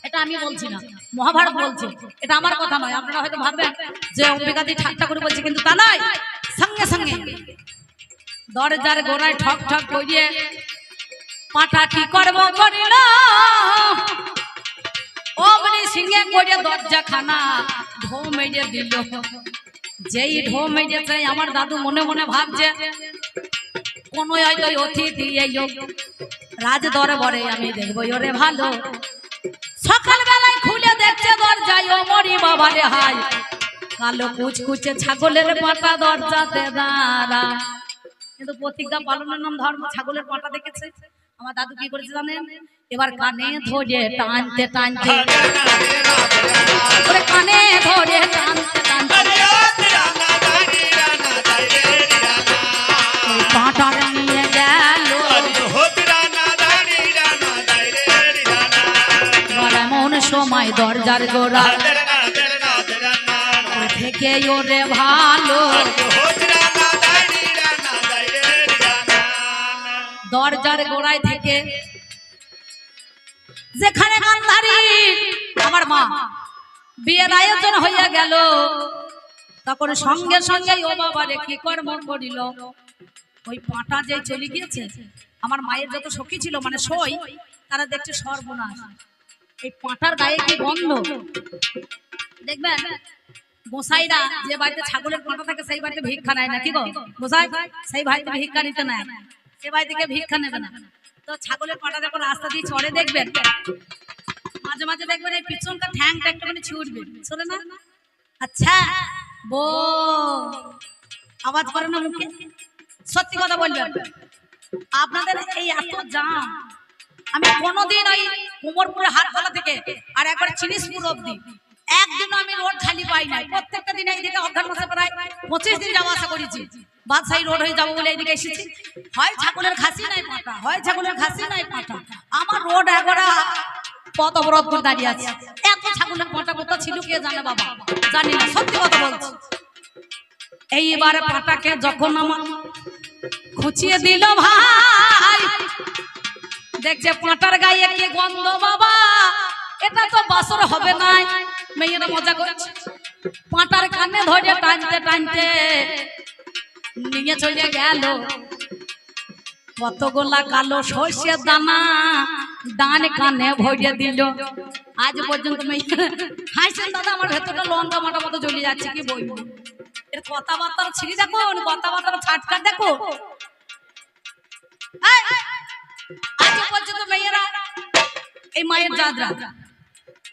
এটা আমি বলছি না, মহাভারত বলছে, এটা আমার কথা নয়। আপনারা হয়তো ভাববেন যে অম্বিকাদি ঠাট্টা করে বলছে, কিন্তু তা নয়। সঙ্গে সঙ্গে দরজার গোড়ায় ঠক ঠক করিয়ে পাঁটা কি করবো করিল, অমনি সিংহে করে দরজা খানা ঢো মেরে দিল। যেই ঢো মেরেছে আমার দাদু মনে মনে ভাবছে কোন হয়তো অতিথি এলো রাজ দরবারে, আমি দেখবো ওরে ভালো। সকাল বেলায় খুলে দেখছে দরজায়, ও মরি বাবা রে হাই, কালো কুচকুচে ছাগলের পাটা দরজাতে দাঁড়া। কিন্তু প্রতিজ্ঞা পালনের নাম ধর্ম, ছাগলের পাটা দেখেছে। আমার দাদু কি করেছে জানেন? এবার কানে ধরে টানতে টানতে, কানে ধরে টানতে টানতে পাটা নিয়ে গেল। এমন সময় দরজার গোড়া থেকে ওরে ভালো, দরজার গোড়ায় থেকে যেখানে গান্ধারী আমার মা বিয়ের আয়োজন হইয়া গেল, তখন সঙ্গে সঙ্গে ও বাবা রে কি কর্ম করিল, ওই পাঁটা যে চলে গিয়েছে। আমার মায়ের যত সখী ছিল, মানে সই, তারা দেখছে সর্বনাশ, এই পাঁটার গায়ে কি গন্ধ। দেখবেন গোসাইরা যে বাড়িতে ছাগলের পাঁটা থাকে সেই বাড়িতে ভিক্ষা নেয় না, কি গো গোসাই? সেই বাড়িতে ভিক্ষা নিতে নেয়, সে বাড়ি থেকে ভিক্ষা নেবে না। তো ছাগলের পাঁটা যখন রাস্তা দিয়ে চড়ে দেখবেন, মাঝে মাঝে দেখবেন এই পিছনটা ঠ্যাংটা একটুখানি ছুটবে, শোনে না? আচ্ছা বো আওয়াজ করে না মুখে? সত্যি কথা বলবেন, আপনাদের এই এত জাম, আমি কোনোদিন ওই কোমরপুরে হাটতলা থেকে আর একবার চিনিসপুর অব্দি একদিন আমি রোড খালি পাই নাই। প্রত্যেকটা দিন এইদিকে অজ্ঞান মাসে প্রায় 25 দিন যাওয়া আসা করেছি। বাদশাহী রোড হয়ে যাবো বলে এইদিকে এসেছি। হয় ছাগলের খাসি নাই পাঁটা, হয় ছাগলের খাসি নাই পাঁটা। আমার রোড একবার পথ অবরোধ করে দাঁড়িয়ে আছে। এত ছাগলের পাঁটা কোথা ছিল কে জানে বাবা, জানি না, সত্যি কথা বলছি। এইবারে পাঁটাকে যখন আমার খুঁচিয়ে দিল ভাই, দেখছে পাঁটার গায়ে কি গন্ধ বাবা, এটা তো বাসর হবে না। মেয়েরা মজা করছে, পাঁটার কানে ধরে টানতে টানতে নিয়ে চলে গেল কতগুলা কালো সর্ষের দানা ডান কানে ভরে দিল। আজ পর্যন্ত মেয়েরা হাসছেন, দাদা আমার ভেতরটা লঙ্কা মাটা মতো জ্বলে যাচ্ছে, কি বলবো। এর কথাবার্তার ছিঁড়ি দেখো, কথাবার্তার ছাটকার দেখো। আজ পর্যন্ত মেয়েরা এই মায়ের জাদরা,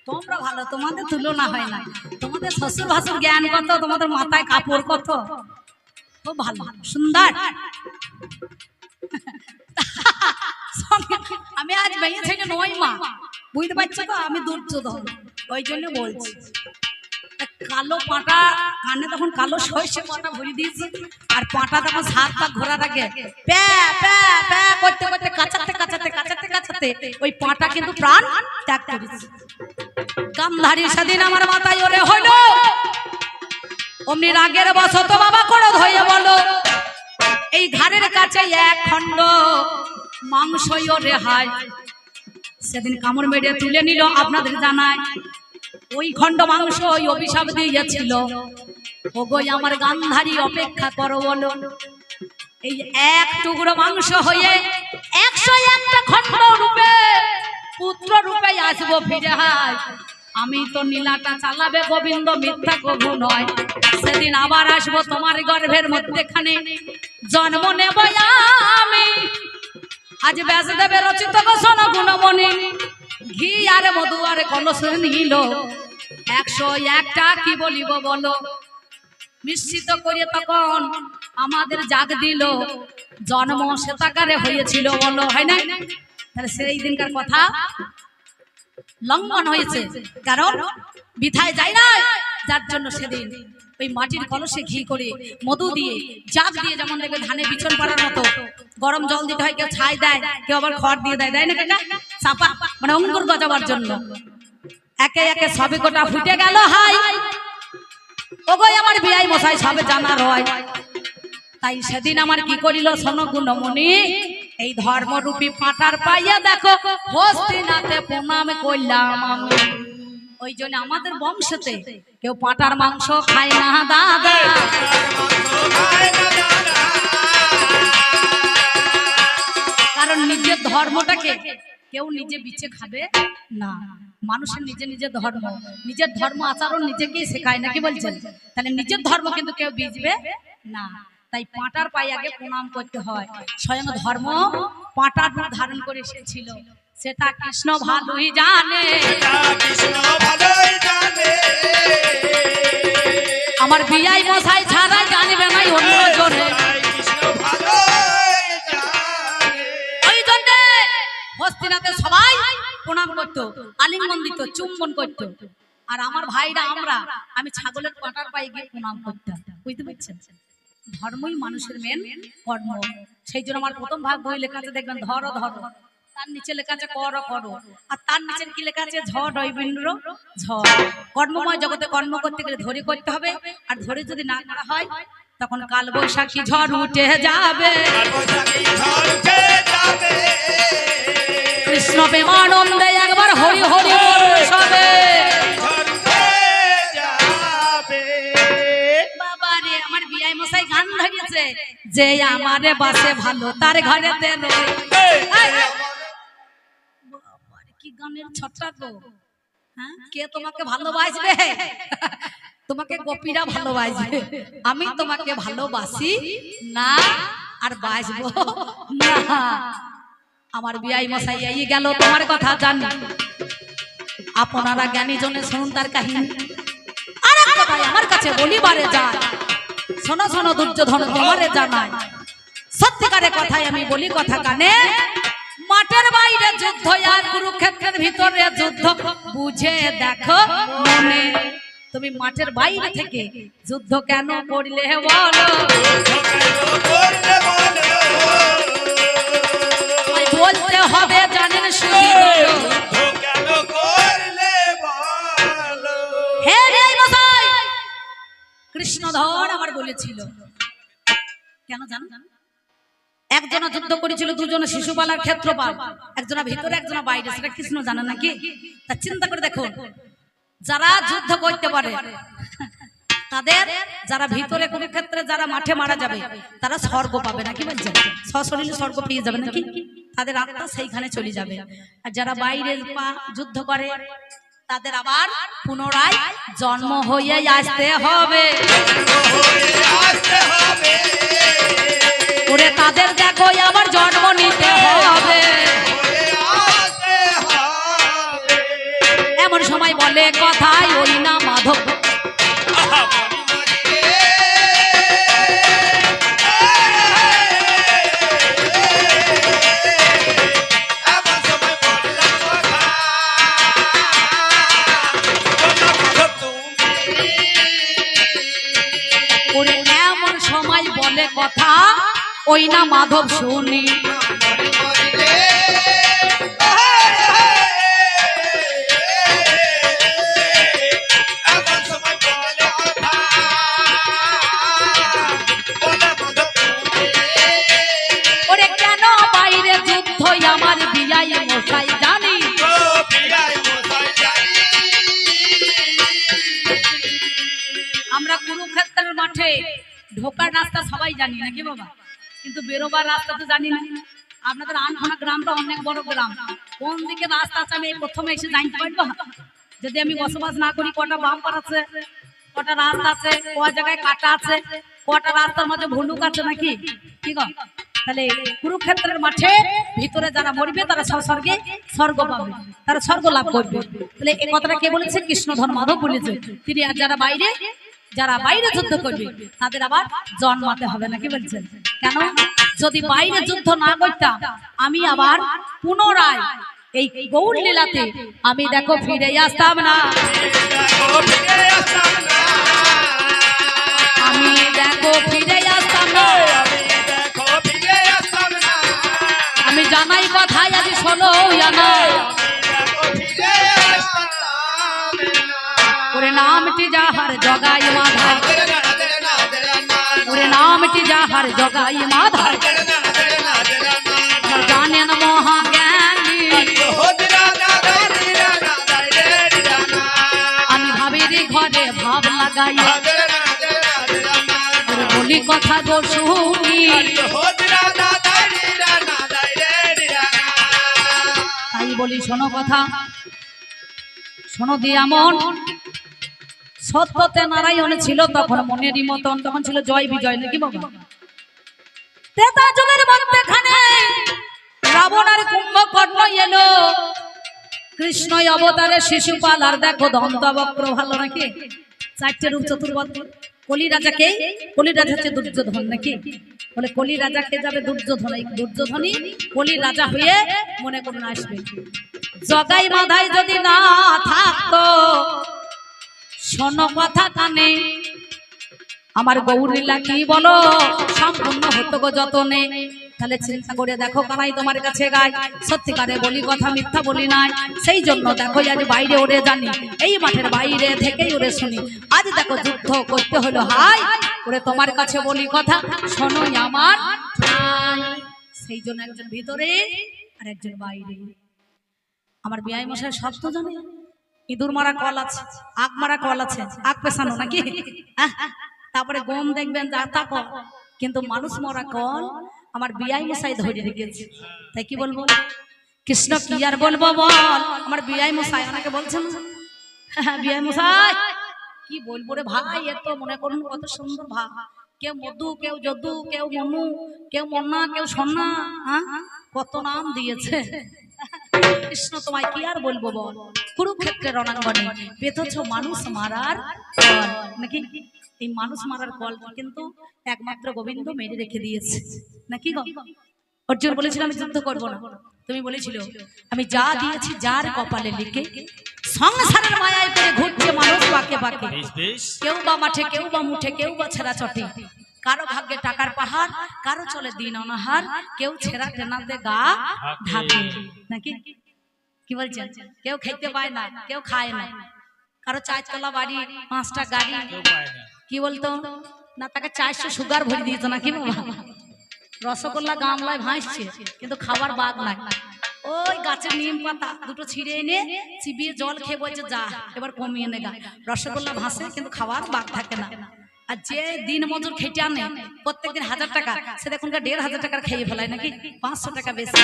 তোমরা ভালো, তোমাদের তুলনা হয় না। তোমাদের শ্বশুর ভাসুর জ্ঞান কত, তোমাদের মাথায় কাপড় কত, খুব ভালো সুন্দর। আমি আজ মেয়ে ছেলে নয় মা, বুঝতে পারছো তো? আমি দুর্যোধন, ওই জন্য বলছি। কালো পাঁটা কানে তখন কালো সর্ষে পাঁটা ভরে দিয়েছে, আর পাঁটা তখন সাত পাক ঘোরা থাকে, প্যা প্যা প্যা করতে করতে কাঁচাতে কাঁচাতে কাঁচাতে কাঁচাতে ওই পাঁটা কিন্তু প্রাণ ত্যাগ করেছে। গান্ধারী সেদিন আমার মাথায় ওরে হলো, অমনি রাগের বশত বাবা করে ধয়ে বলো এই ধারের কাছে এক খণ্ড মাংসও রেহাই। সেদিন কামড় মেরে তুলে নিল। আপনাদের জানায় ওই খণ্ড মাংস ওই অভিশাপ দিয়েছিল, ওগোই আমার গান্ধারী অপেক্ষা করো বলো। এই এক টুকরো মাংস হয়ে 101টা খণ্ড রূপে পুত্র রূপে আসবো ফিরে। হায় আমি তো নীলাটা চালাবে গোবিন্দ, মিথ্যা কভু নয়। সেদিন আবার আসবো তোমার গর্ভের মধ্যেখানে জন্ম নেব আমি। আজ ব্যাসদেবের রচিত গোসন গুণমণি ঘি আর মধু আর কলস নিল 101টা কি বলিব বলো। মিশ্রিত করে তখন আমাদের জাগ দিল, জন্ম শ্বেতাকারে হয়েছিল বলো, হয় না? তাহলে সেই দিনকার কথা লঙ্ঘন হয়েছে, কারণ বিথায় যায় না। যার জন্য সেদিন ওই মাটির কলসে ঘি করে মধু দিয়ে জাগ দিয়ে, যেমন দেখবে ধানে বিছন পাড়ার মতো গরম জল দিতে হয়, কেউ ছাই দেয়, কেউ আবার খড় দিয়ে দেয়, দেয় না কাকা? চাপা মানে অঙ্কুর গজাবার জন্য। একে একে সবে গোটা ফুটে গেল। হাই ওগোই আমার বিয়াই মশাই সবে জানার হয়। তাই সেদিন আমার কি করিল শোনো গুণমণি, এই ধর্মরূপী পাঁটার পাইয়া দেখো হস্তিনাথে প্রণাম করলাম আমি। ওই জন্য আমাদের বংশতে কেউ পাঁটার মাংস খায় না দাদা। কারণ নিজের ধর্মটাকে কেউ নিজে বিচে খাবে না। মানুষের নিজে নিজের ধর্ম, নিজের ধর্ম আচরণ নিজেকেই শেখায়, নাকি বলছেন? তাহলে নিজের ধর্ম কিন্তু কেউ বিচবে না। তাই পাঁটার পায়ে আগে প্রণাম করতে হয়। স্বয়ং ধর্ম পাঁটার রূপ ধারণ করে এসেছিল, সেটা কৃষ্ণ ভালোই জানে। আমার বিয়াই মশাই ছাড়াই জানবে নাই অন্য জনে। ওই জন্য হস্তিনাথে সবাই প্রণাম করত, আলিঙ্গন দিত, চুম্বন করত। আর আমার ভাইরা আমি ছাগলের পাঁটার পায়ে গিয়ে প্রণাম করতাম। বুঝতে পারছেন? ধর্মই মানুষের মেন কর্ম। সেই জন্য আমার প্রথম ভাগ বই লেখা আছে, দেখবেন ধরো ধরো, তার নিচে লেখা আছে করো করো, আর তার নিচে কি লেখা আছে ঝড় রৈবিন্দ্র ঝড়। কর্মময় জগতে কর্ম করতে গেলে ধরে করতে হবে, আর ধরে যদি না করা হয় তখন কাল বৈশাখী ঝড় উঠে যাবে। কৃষ্ণ প্রেমানন্দে একবার হরি হরি সবে। বাবারে আমার বিয়াই মশাই গান ধরিয়েছে, যে আমারে বাসে ভালো তার ঘরেতে রই। কি গানের ছটা গো! হ্যাঁ, কে তোমাকে ভালোবাসবে? তোমাকে গোপীরা ভালোবাসবে, আমি তোমাকে ভালোবাসি না আর বাসবো না। আমার বিয়াই মশাই এই গেল, তোমার কথা জানি। আপনারা জ্ঞানী জনে শুনুন তার কাহিনী। আর এক কথায় আমার কাছে বলিবারে যায়, শোনো শোনো দুর্যোধন তোমারে জানায়। সত্যিকারের কথাই আমি বলি কথা কানে। মাঠের বাইরে যুদ্ধ আর কুরুক্ষেত্রের ভিতরে যুদ্ধ, বুঝে দেখো মনে। তুমি মাঠের বাইরে থেকে যুদ্ধ কেন করলে বলো? বলতে হবে জানেন শুধু। হে বিয়াই মশাই, কৃষ্ণধর আমার বলেছিল কেন জানো? একজনা যুদ্ধ করেছিল, দুজনে শিশুপালার ক্ষেত্রপাল, একজনা ভিতরে একজনা বাইরে, সেটা কৃষ্ণ জানে নাকি? তা চিন্তা করে দেখো, যারা যুদ্ধ করতে পারে তাদের, যারা ভিতরে কোন ক্ষেত্রে যারা মাঠে মারা যাবে তারা স্বর্গ পাবে নাকি বলছেন? সশরীরে স্বর্গ পেয়ে যাবে নাকি? তাদের আত্মা সেইখানে চলে যাবে। আর যারা বাইরে যুদ্ধ করে তাদের আবার পুনরায় জন্ম হয়ে আসতে হবে। ওরে তাদের দেখো আবার জন্ম নিতে হবে। এমন সময় বলে কথায় ওই না মাধব, ওরে এমন সময় বলে কথা ওই না মাধব শুনি। ঢোকার রাস্তা সবাই জানি নাকি বাবা, কিন্তু বেরোবার রাস্তা তো জানি না। আপনাদের আনখানা গ্রামটা অনেক বড় গ্রাম, কোন দিকে রাস্তা আছে আমি এই প্রথমে এসে জানতে পারবো? যদি আমি বসবাস না করি, কটা বাম্পার আছে, কটা রাস্তা আছে, ক জায়গায় কাটা আছে, কটা রাস্তার মধ্যে ভুলুক আছে নাকি, কি গো? তাহলে কুরুক্ষেত্রের মাঠে ভিতরে যারা মরবে তারা স্বর্গে স্বর্গ পাবে, তারা স্বর্গ লাভ করবে। তাহলে এই কথাটা কে বলেছে? কৃষ্ণধর মাধব বলেছে। তিনি আর যারা বাইরে যুদ্ধ করবে তাদের আবার জন্মাতে হবে নাকি বলছেন? কেন? যদি বাইরে যুদ্ধ না করতাম আমি আবার পুনরায় এই গৌর লীলাতে আমি দেখো ফিরে আসতাম না, আমি দেখো ফিরে আসতাম না। আমি জানাই কথাই আজ শোনো জানা, ওরে নামটি যাহার জগাই মাধাই, ওরে নামটি যাহার জগাই মাধাই, জানেন মহাজ্ঞানী। আমি ভাবির ঘরে ভাব লাগাই, বলি কথা গো শুনি, তাই বলি শোনো কথা, শোনো দিয়া মন। সত্যতে নারায়ণ ছিল তখন মনেরই মতন, তখন ছিল জয় বিজয় নাকি বাবা। ত্রেতা যুগের মধ্যখানে রাবণ আর কুম্ভকর্ণ এলো, কৃষ্ণ অবতারে শিশুপাল আর দেখো দন্তবক্র, ভালো নাকি? চারটে রূপ চতুর্বর্গ। কলি রাজা কে? কলি রাজা হচ্ছে দুর্যোধন নাকি? বলে কলি রাজা কে যাবে? দুর্যোধন। এই দুর্যোধনই কলি রাজা হয়ে মনে করুন আসবে। জগাই মাধাই যদি না থাকতো, শোনো কথা কানে, আমার গৌরীলা কি বলো সম্পূর্ণ হতো গো যতনে। তাহলে চিন্তা করে দেখো কানাই তোমার কাছে গায়, সত্যিকারে বলি কথা, মিথ্যা বলি নাই। সেই জন্য দেখো আজ বাইরে ওরে জানি, এই মাঠের বাইরে থেকেই ওরে শুনি। আজ দেখো যুদ্ধ করতে হলো হাই, ওরে তোমার কাছে বলি কথা শোনো আমার। সেই জন্য একজন ভিতরে আর একজন বাইরে। আমার বিয়াই মশাই সব তো জানে, ইঁদুর মারা কল আছে, আগ মারা কল আছে, আগ পেছানো নাকি, তারপরে গম দেখবেন যা তা কল, কিন্তু মানুষ মরা কল আমার বিয়াই মশাই ধরে রেখেছে। তাই কি বলবো? কৃষ্ণ কি আর বলবো বল, আমার বিয়াই মশাই ওনাকে বলছেন, বিয়াই মশাই কি বলবো রে ভাই, এত মনে করুন কত সুন্দর ভাব, কেউ মধু, কেউ যদু, কেউ মনু, কেউ মন্না, কেউ সন্না, কত নাম দিয়েছে। কৃষ্ণ তোমায় কি আর বলবো বল, কুরুক্ষেত্রের রণাঙ্গনে পেতেছ মানুষ মারার কল নাকি? এই মানুষ মারার কলটা কিন্তু একমাত্র গোবিন্দ মেরে রেখে দিয়েছে নাকি গো? অর্জুন বলেছিল আমি যুদ্ধ করবো না, তুমি বলেছিল আমি যা দিয়েছি যার কপালে লিখে। সংসারের মায়ায় পড়ে ঘুরছে মানুষ পাকে পাকে, কেউ বা মাঠে, কেউ বা মুঠে, কেউ বা ছেঁড়া চটে, কারো ভাগ্যে টাকার পাহাড়, কারো চলে দিন অনাহার, কেউ ছেঁড়া টেনাতে গা ঢাকে নাকি? কি বলছেন? কেউ খেতে পায় না, কেউ খায় না, কারো 4 তলা বাড়ি, 5টা গাড়ি, কি বলতো না, তাকে 400 সুগার ভরে দিয়েছে নাকি বাবা। রসগোল্লা গামলায় ভাসছে কিন্তু খাবার বাগ নাই, ওই গাছের নিম পাতা দুটো ছিঁড়ে এনে চিবিয়ে জল খেয়ে বলছে যা এবার কমিয়ে নেগা। রসগোল্লা ভাসে কিন্তু খাওয়ার বাগ থাকে না। আর যে দিন মজুর খেটে আনে প্রত্যেকদিন 1000 টাকা, সে দেখুন 1500 টাকার খেয়ে ফেলায় নাকি, 500 টাকা বেশি।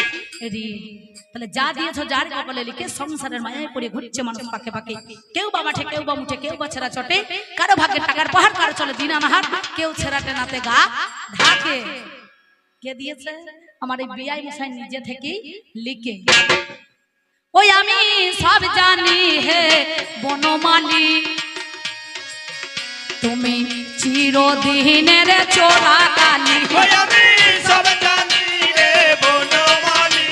তাহলে যা দিয়েছো যার কপালে লিখে, সংসারের মায়ায় পড়ে ঘুরছে মানুষ পাকে পাকে, কেউ বা মাঠে, কেউ বা মুঠে, কেউ বা ছেঁড়া চটে, কারো ভাগ্যে টাকার পাহাড়, কারো চলে দিন আনাহার, কেউ ছেঁড়া টেনাতে গা ঢাকে। কে দিয়েছে? আমার এই বিয়াই মশাই নিজে থেকেই লিখে। ওই আমি সব জানি হে বনমালী, তুমি চিরদিনের চোরা কালী। ওই আমি সব জানি রে বনমালী,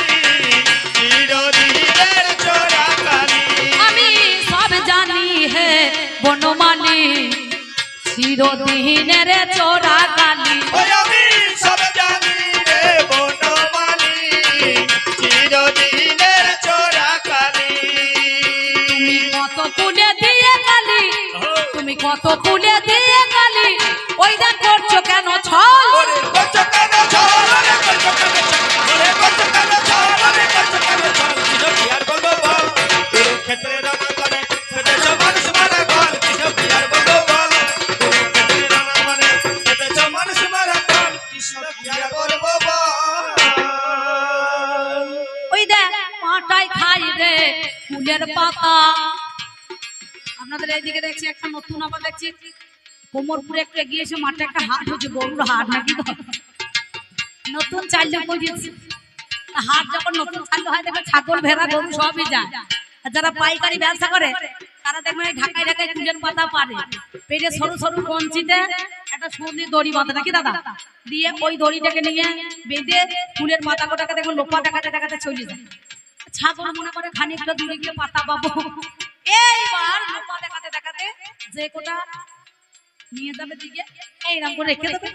চিরদিনের চোরা কালী। আমি সব জানি হে বনমালী, চিরদিনের চোরা কালী। ওই আমি সব জানি রে বনমালী, চিরদিনের চোরা কালী। তুমি কত কুলে দিয়ে কালী, তুমি কত কুলে দিয়ে কালী, ওই দেখ করছো কেন ছল, ওরে করছো কেন ছল, ওরে করছো কেন ছল, ওরে করছো কেন ছল, ওরে করছো কেন ছল। কৃষ্ণ কি আর বলবো বল, কুরুক্ষেত্রের রণাঙ্গনে পেতেছ মানুষ মারা কল। কৃষ্ণ কি আর বলবো বল, কুরুক্ষেত্রের রণাঙ্গনে পেতেছ মানুষ খাই রে ফুলের পাতা। আপনাদের এইদিকে দেখছি একটা নতুন আবার দেখছি কোমরপুরে একটু এগিয়ে এসে মাঠে একটা হাট হচ্ছে, গরুর হাট নাকি তো? নতুন চাইলে বুঝিয়েছি হাট যখন নতুন চালু হয় দেখবে ছাগল ভেড়া গরু সবই যায়। আর যারা পাইকারি ব্যবসা করে তারা দেখবেন ঢাকায় ঢাকায় ফুলের পাতা পারে, পেটে সরু সরু কঞ্চিতে একটা সুন্দর দড়ি বাঁধে নাকি দাদা, দিয়ে ওই দড়িটাকে নিয়ে বেঁধে ফুলের পাতা কোটাকে দেখবেন লোপা টাকাতে টাকাতে চলে যায়। ছাগল মনে করে খানিকটা দূরে গিয়ে পাতা পাবো, এইবার লোপা দেখাতে দেখাতে যে কোটা নিয়ে যাবে দিকে এইরকম করে রেখে দেবে,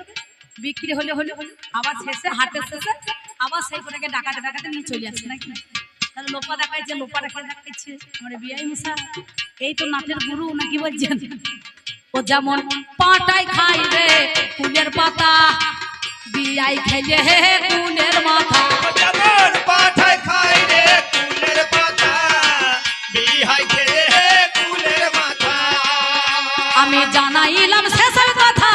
বিক্রি হলে হলো, আবার শেষে হাটের শেষে আবার সেই কোটাকে ডাকাতে ডাকাতে নিয়ে চলে আসে নাকি। তাহলে লোপা দেখাইছে, লোপা দেখাইছে আমার বিয়াই মিশা, এই তো নাচের গুরু নাকি বলছেন। ও যেমন পাটাই খাই রে ফুলের পাতা, বিয়াই খেলে হে ফুলের মাথা। যেমন পাঠায় খাই রে কুলের পাতা, বিহাই খেয়ে হে কুলের মাথা। আমি জানাইলাম শেষের কথা,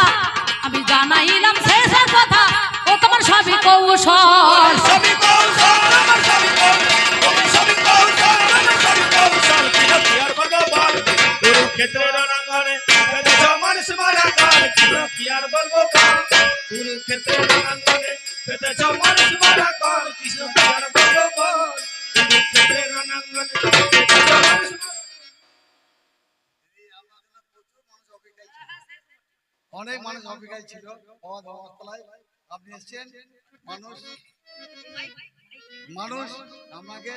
আমি জানাইলাম শেষের কথা, ও তোমার সবই কৌশল। সবই কৌশল, আমার সবই কৌশল, আমার সবই কৌশল, আমার সবই কৌশল। কিনা পিয়ার বলবো বল, কুরুক্ষেত্রের রণাঙ্গনে বেঁধেছ মানুষ মারা গান। কিনা পিয়ার বলবো বল, কুরুক্ষেত্রের রণাঙ্গনে বেঁধেছ মানুষ মারা গান। কৃষ্ণ পিয়ার বলবো বল, কুরুক্ষেত্রের রণাঙ্গনে বেঁধেছ মানুষ মারা। অনেক মানুষ অপেক্ষায় ছিল বাবা ধর্মতলায়, আপনি এসছেন। মানুষ মানুষ আপনাকে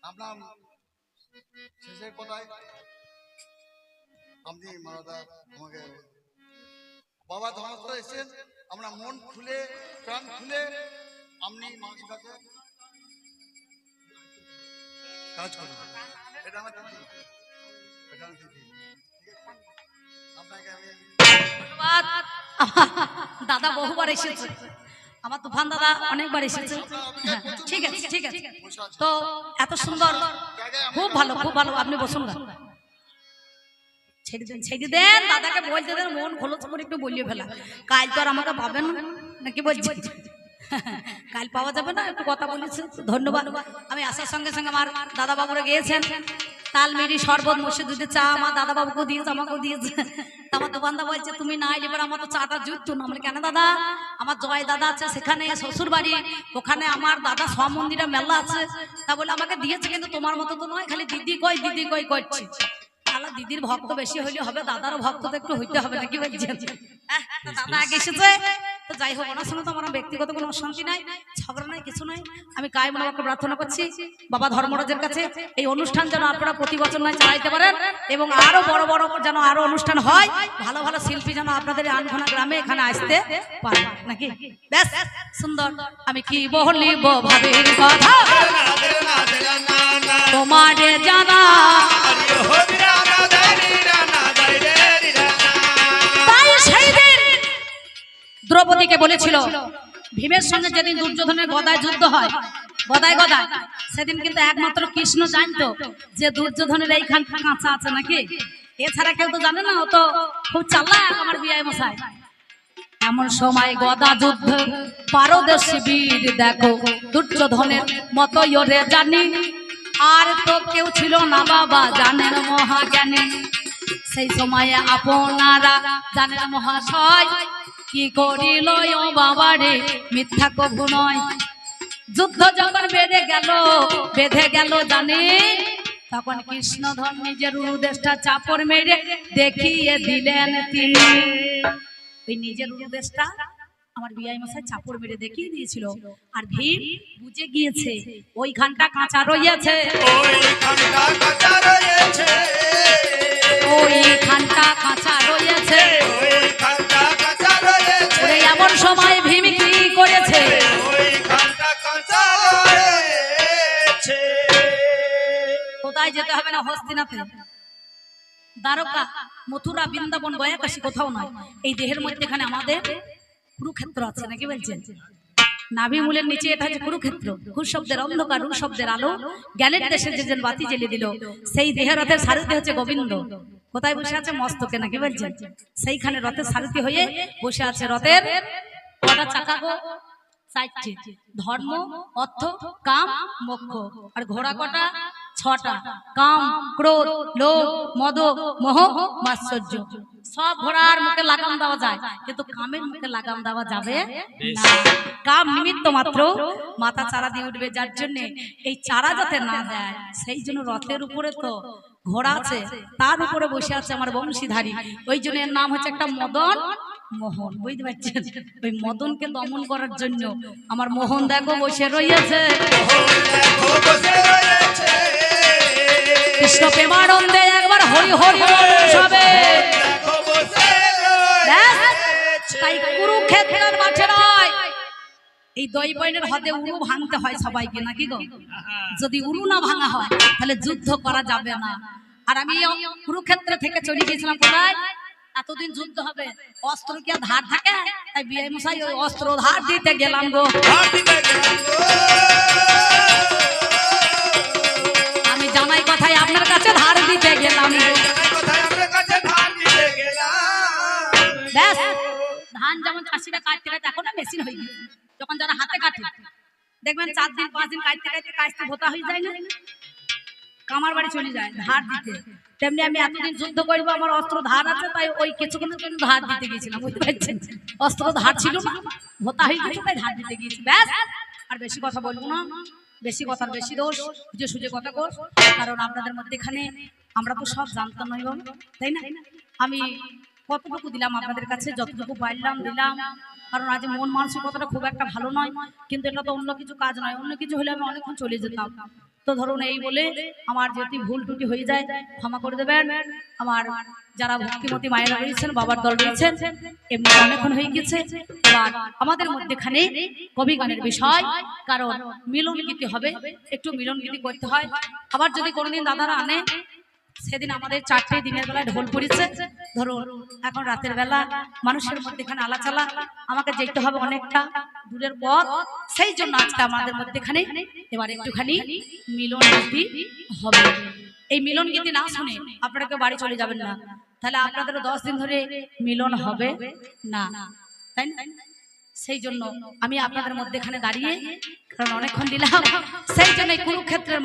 আপনার শেষের কথায় আপনি মানবতা আমাকে বাবা ধর্মতলায় এসছেন, আমরা মন খুলে প্রাণ খুলে আপনি মানুষের কাছে কাজ করুন। এটা আমার দিদি, এটা আমার দিদি, ঠিক আছে? আপনাকে আমি ধন্যবাদ। দাদা বহুবার এসেছে, আমার তুফান দাদা অনেকবার এসেছে। হ্যাঁ, ঠিক আছে ঠিক আছে। তো এত সুন্দর, খুব ভালো খুব ভালো, আপনি বসুন না, ছেড়ে দেন ছেড়ে দেন, দাদাকে বলতে দেন, মন খোলস করে একটু বলিয়ে ফেলা। কাল তো আর আমাকে পাবেন নাকি বলছি, কাল পাওয়া যাবে না, একটু কথা বলেছে। ধন্যবাদ। আমি আসার সঙ্গে সঙ্গে আমার দাদা বাবুরা গিয়েছেন, তালমেরি শরবত মসজিদ দুধে চা আমার দাদা বাবুকে দিয়েছে, আমাকেও দিয়েছে। আমার দোকানদার বলছে তুমি না এলে এবার আমার তো চাটা জুটতো না। আমরা কেন দাদা, আমার জয় দাদা আছে সেখানে শ্বশুর বাড়ি, ওখানে আমার দাদা সব মন্দিরে মেলা আছে, তা বলে আমাকে দিয়েছে, কিন্তু তোমার মতো তো নয়, খালি দিদি কই করছি। তাহলে দিদির ভক্ত বেশি হইলে হবে, দাদারও ভক্ত তো একটু হইতে হবে নাকি বলছেন। দাদা আগে এসেছে তো যাই হোক, ওনার সঙ্গে তো আমার ব্যক্তিগত কোনো অশান্তি নাই, ঝগড়া নাই, কিছু নাই। আমি কায়েম বাবাকে প্রার্থনা করছি বাবা ধর্মরাজের কাছে এই অনুষ্ঠান যেন আপনারা প্রতি বছর নয় চালাইতে পারেন, এবং আরো বড় বড় যেন আরো অনুষ্ঠান হয়, ভালো ভালো শিল্পী যেন আপনাদের আনখোনা গ্রামে এখানে আসতে পারে নাকি। ব্যাস সুন্দর। আমি কি বলিব ভাবের কথা তোমারে জানা, তাই সেই দিন দ্রৌপদীকে বলেছিল ভীমের সঙ্গে যেদিন দুর্যোধনের গদায় যুদ্ধ হয়, গদায় গদায়, সেদিন কিন্তু একমাত্র কৃষ্ণ জানতো যে দুর্যোধনের এইখান কাঁচা আছে নাকি, এছাড়া কেউ তো জানে না। ও তো খুব চালাক আমার বিয়াই মশাই। এমন সময় গদা যুদ্ধ পারদর্শী বীর দেখো দুর্যোধনের মতো ওরে জানি, আর তো কেউ ছিল না বাবা জানেন মহাজ্ঞানী। সেই সময়ে আপনারা জানেন মহাশয় কি করিল ও বাবারে মিথ্যা কভু নয়। যুদ্ধ যখন বেঁধে গেল জানি, তখন কৃষ্ণধর নিজের উদ্দেশটা চাপড় মেরে দেখিয়ে দিলেন তিনি। ওই নিজের উদ্দেশটা আমার বিয়াই মশাই চাপড় মেরে দেখিয়ে দিয়েছিল, আর ভীম বুঝে গিয়েছে ওইখানটা কাঁচা রয়েছে, ওইখানটা কাঁচা রয়েছে। এমন সময় ভীম কি করেছে, কোথায় যেতে হবে না, হস্তিনাথে, দ্বারকা, মথুরা, বৃন্দাবন, গয়া, কাশী কোথাও নয়, এই দেহের মধ্যে এখানে আমাদের কুরুক্ষেত্র আছে নাকি বলছেন। নাভি মূলের নিচে এটা হচ্ছে কুরুক্ষেত্র। কুর শব্দের অন্ধকার, রু শব্দের আলো, জ্ঞানের দেশে যে বাতি জ্বেলে দিল, সেই দেহের রথের সারথি হচ্ছে গোবিন্দ। কোথায় বসে আছে, মস্তকে নাকি বলছেন। সেইখানে রথের সারথি হয়ে বসে আছে। রথের কটা চাকা গো, চারটে, ধর্ম, অর্থ, কাম, মোক্ষ। আর ঘোড়া কটা? 6টা। কাম, ক্রোধ, লোভ, মদ, মোহ, মাৎসর্য। সব ঘোড়ার মুখে লাগাম দেওয়া যায়, কিন্তু কামের মুখে লাগাম দেওয়া যাবে না। কাম নিমিত্ত মাত্র মাথা চারা দিয়ে উঠবে, যার জন্য এই চারা যাতে না দেয় সেই জন্য রথের উপরে তো ঘোড়া আছে, তার উপরে বসে আছে আমার বংশীধারী। ওই জন্য এর নাম হচ্ছে একটা মদন মোহন, বুঝতে পারছেন? ওই মদনকে দমন করার জন্য আমার মোহন দেখো বসে রয়েছে। কৃষ্ণ প্রেমানন্দে একবার হরি হরি সবে। তাই কুরুক্ষেত্রের মাঠে নয়, এই দই বইনের হাতে উরু ভাঙতে হয় সবাইকে, নাকি গো? যদি উরু না ভাঙা হয় তাহলে যুদ্ধ করা যাবে না। আর আমি কুরুক্ষেত্র থেকে চলে গিয়েছিলাম কোথায়? এতদিন যুদ্ধ হবে, অস্ত্র কি আর ধার থাকে? তাই বিয়ে মশাই ওই অস্ত্র ধার দিতে গেলাম গো। আমি জামাই কথাই আপনার কাছে ধার দিতে গেলাম গো। ব্যাস, ধান যেমন চাষিরা কাটতে কাটতে, এখন না মেশিন হয়ে গেছে, যখন যারা হাতে কাটে দেখবেন 4 দিন 5 দিন কাটতে কাটতে কাটতে ভোতা হয়ে যায় না, কামার বাড়ি চলে যায় ধার দিতে। তেমনি আমি এতদিন যুদ্ধ করবো, আমার অস্ত্র ধার আছে, তাই ওই কিছুক্ষণের জন্য ধার দিতে গিয়েছিলাম, বুঝতে পারছেন? অস্ত্র ধার ছিল না, ভোতা হয়ে গেছে, তাই ধার দিতে গিয়েছি। ব্যাস, আর বেশি কথা বলবো না, বেশি কথার বেশি দোষ, বুঝে সুঝে কথা কর। কারণ আপনাদের মধ্যে এখানে আমরা তো সব জানতাম নয় বাবু, তাই না? আমি কতটুকু দিলাম আপনাদের কাছে, যতটুকু পারলাম দিলাম। কারণ আজ মন মানসিকতাটা খুব একটা ভালো নয়, কিন্তু এটা তো অন্য কিছু কাজ নয়, অন্য কিছু হলে আমি অনেকক্ষণ চলে যেতাম। তো ধরুন এই বলে আমার যদি ভুল টুটি হয়ে যায় ক্ষমা করে দেবেন। আমার যারা ভক্তিমতী মায়েরা রয়েছেন, বাবার দল রয়েছেন, এমনি অনেকক্ষণ হয়ে গেছে। এবার আমাদের মধ্যেখানে কবি গানের বিষয়, কারণ মিলন গীতি হবে, একটু মিলন গীতি করতে হয়। আবার যদি কোনোদিন দাদারা আনে, সেদিন আমাদের 4টে দিনের বেলায় ঢোল পড়েছে, ধরুন এখন রাতের বেলা মানুষের মধ্যেখানে আলাচালা, আমাকে যেতে হবে অনেকটা দূরের পথ, সেই জন্য আজকে আমাদের মধ্যেখানে এবার একটুখানি মিলন গীতি হবে। এই মিলন গীতি না শুনে আপনারা কেউ বাড়ি চলে যাবেন না, তাহলে আপনাদের 10 দিন ধরে মিলন হবে না, তাই না? সেই জন্য আমি আপনাদের মধ্যেখানে দাঁড়িয়ে, কারণ অনেকক্ষণ দিলাম, সেই জন্য কুরুক্ষেত্রের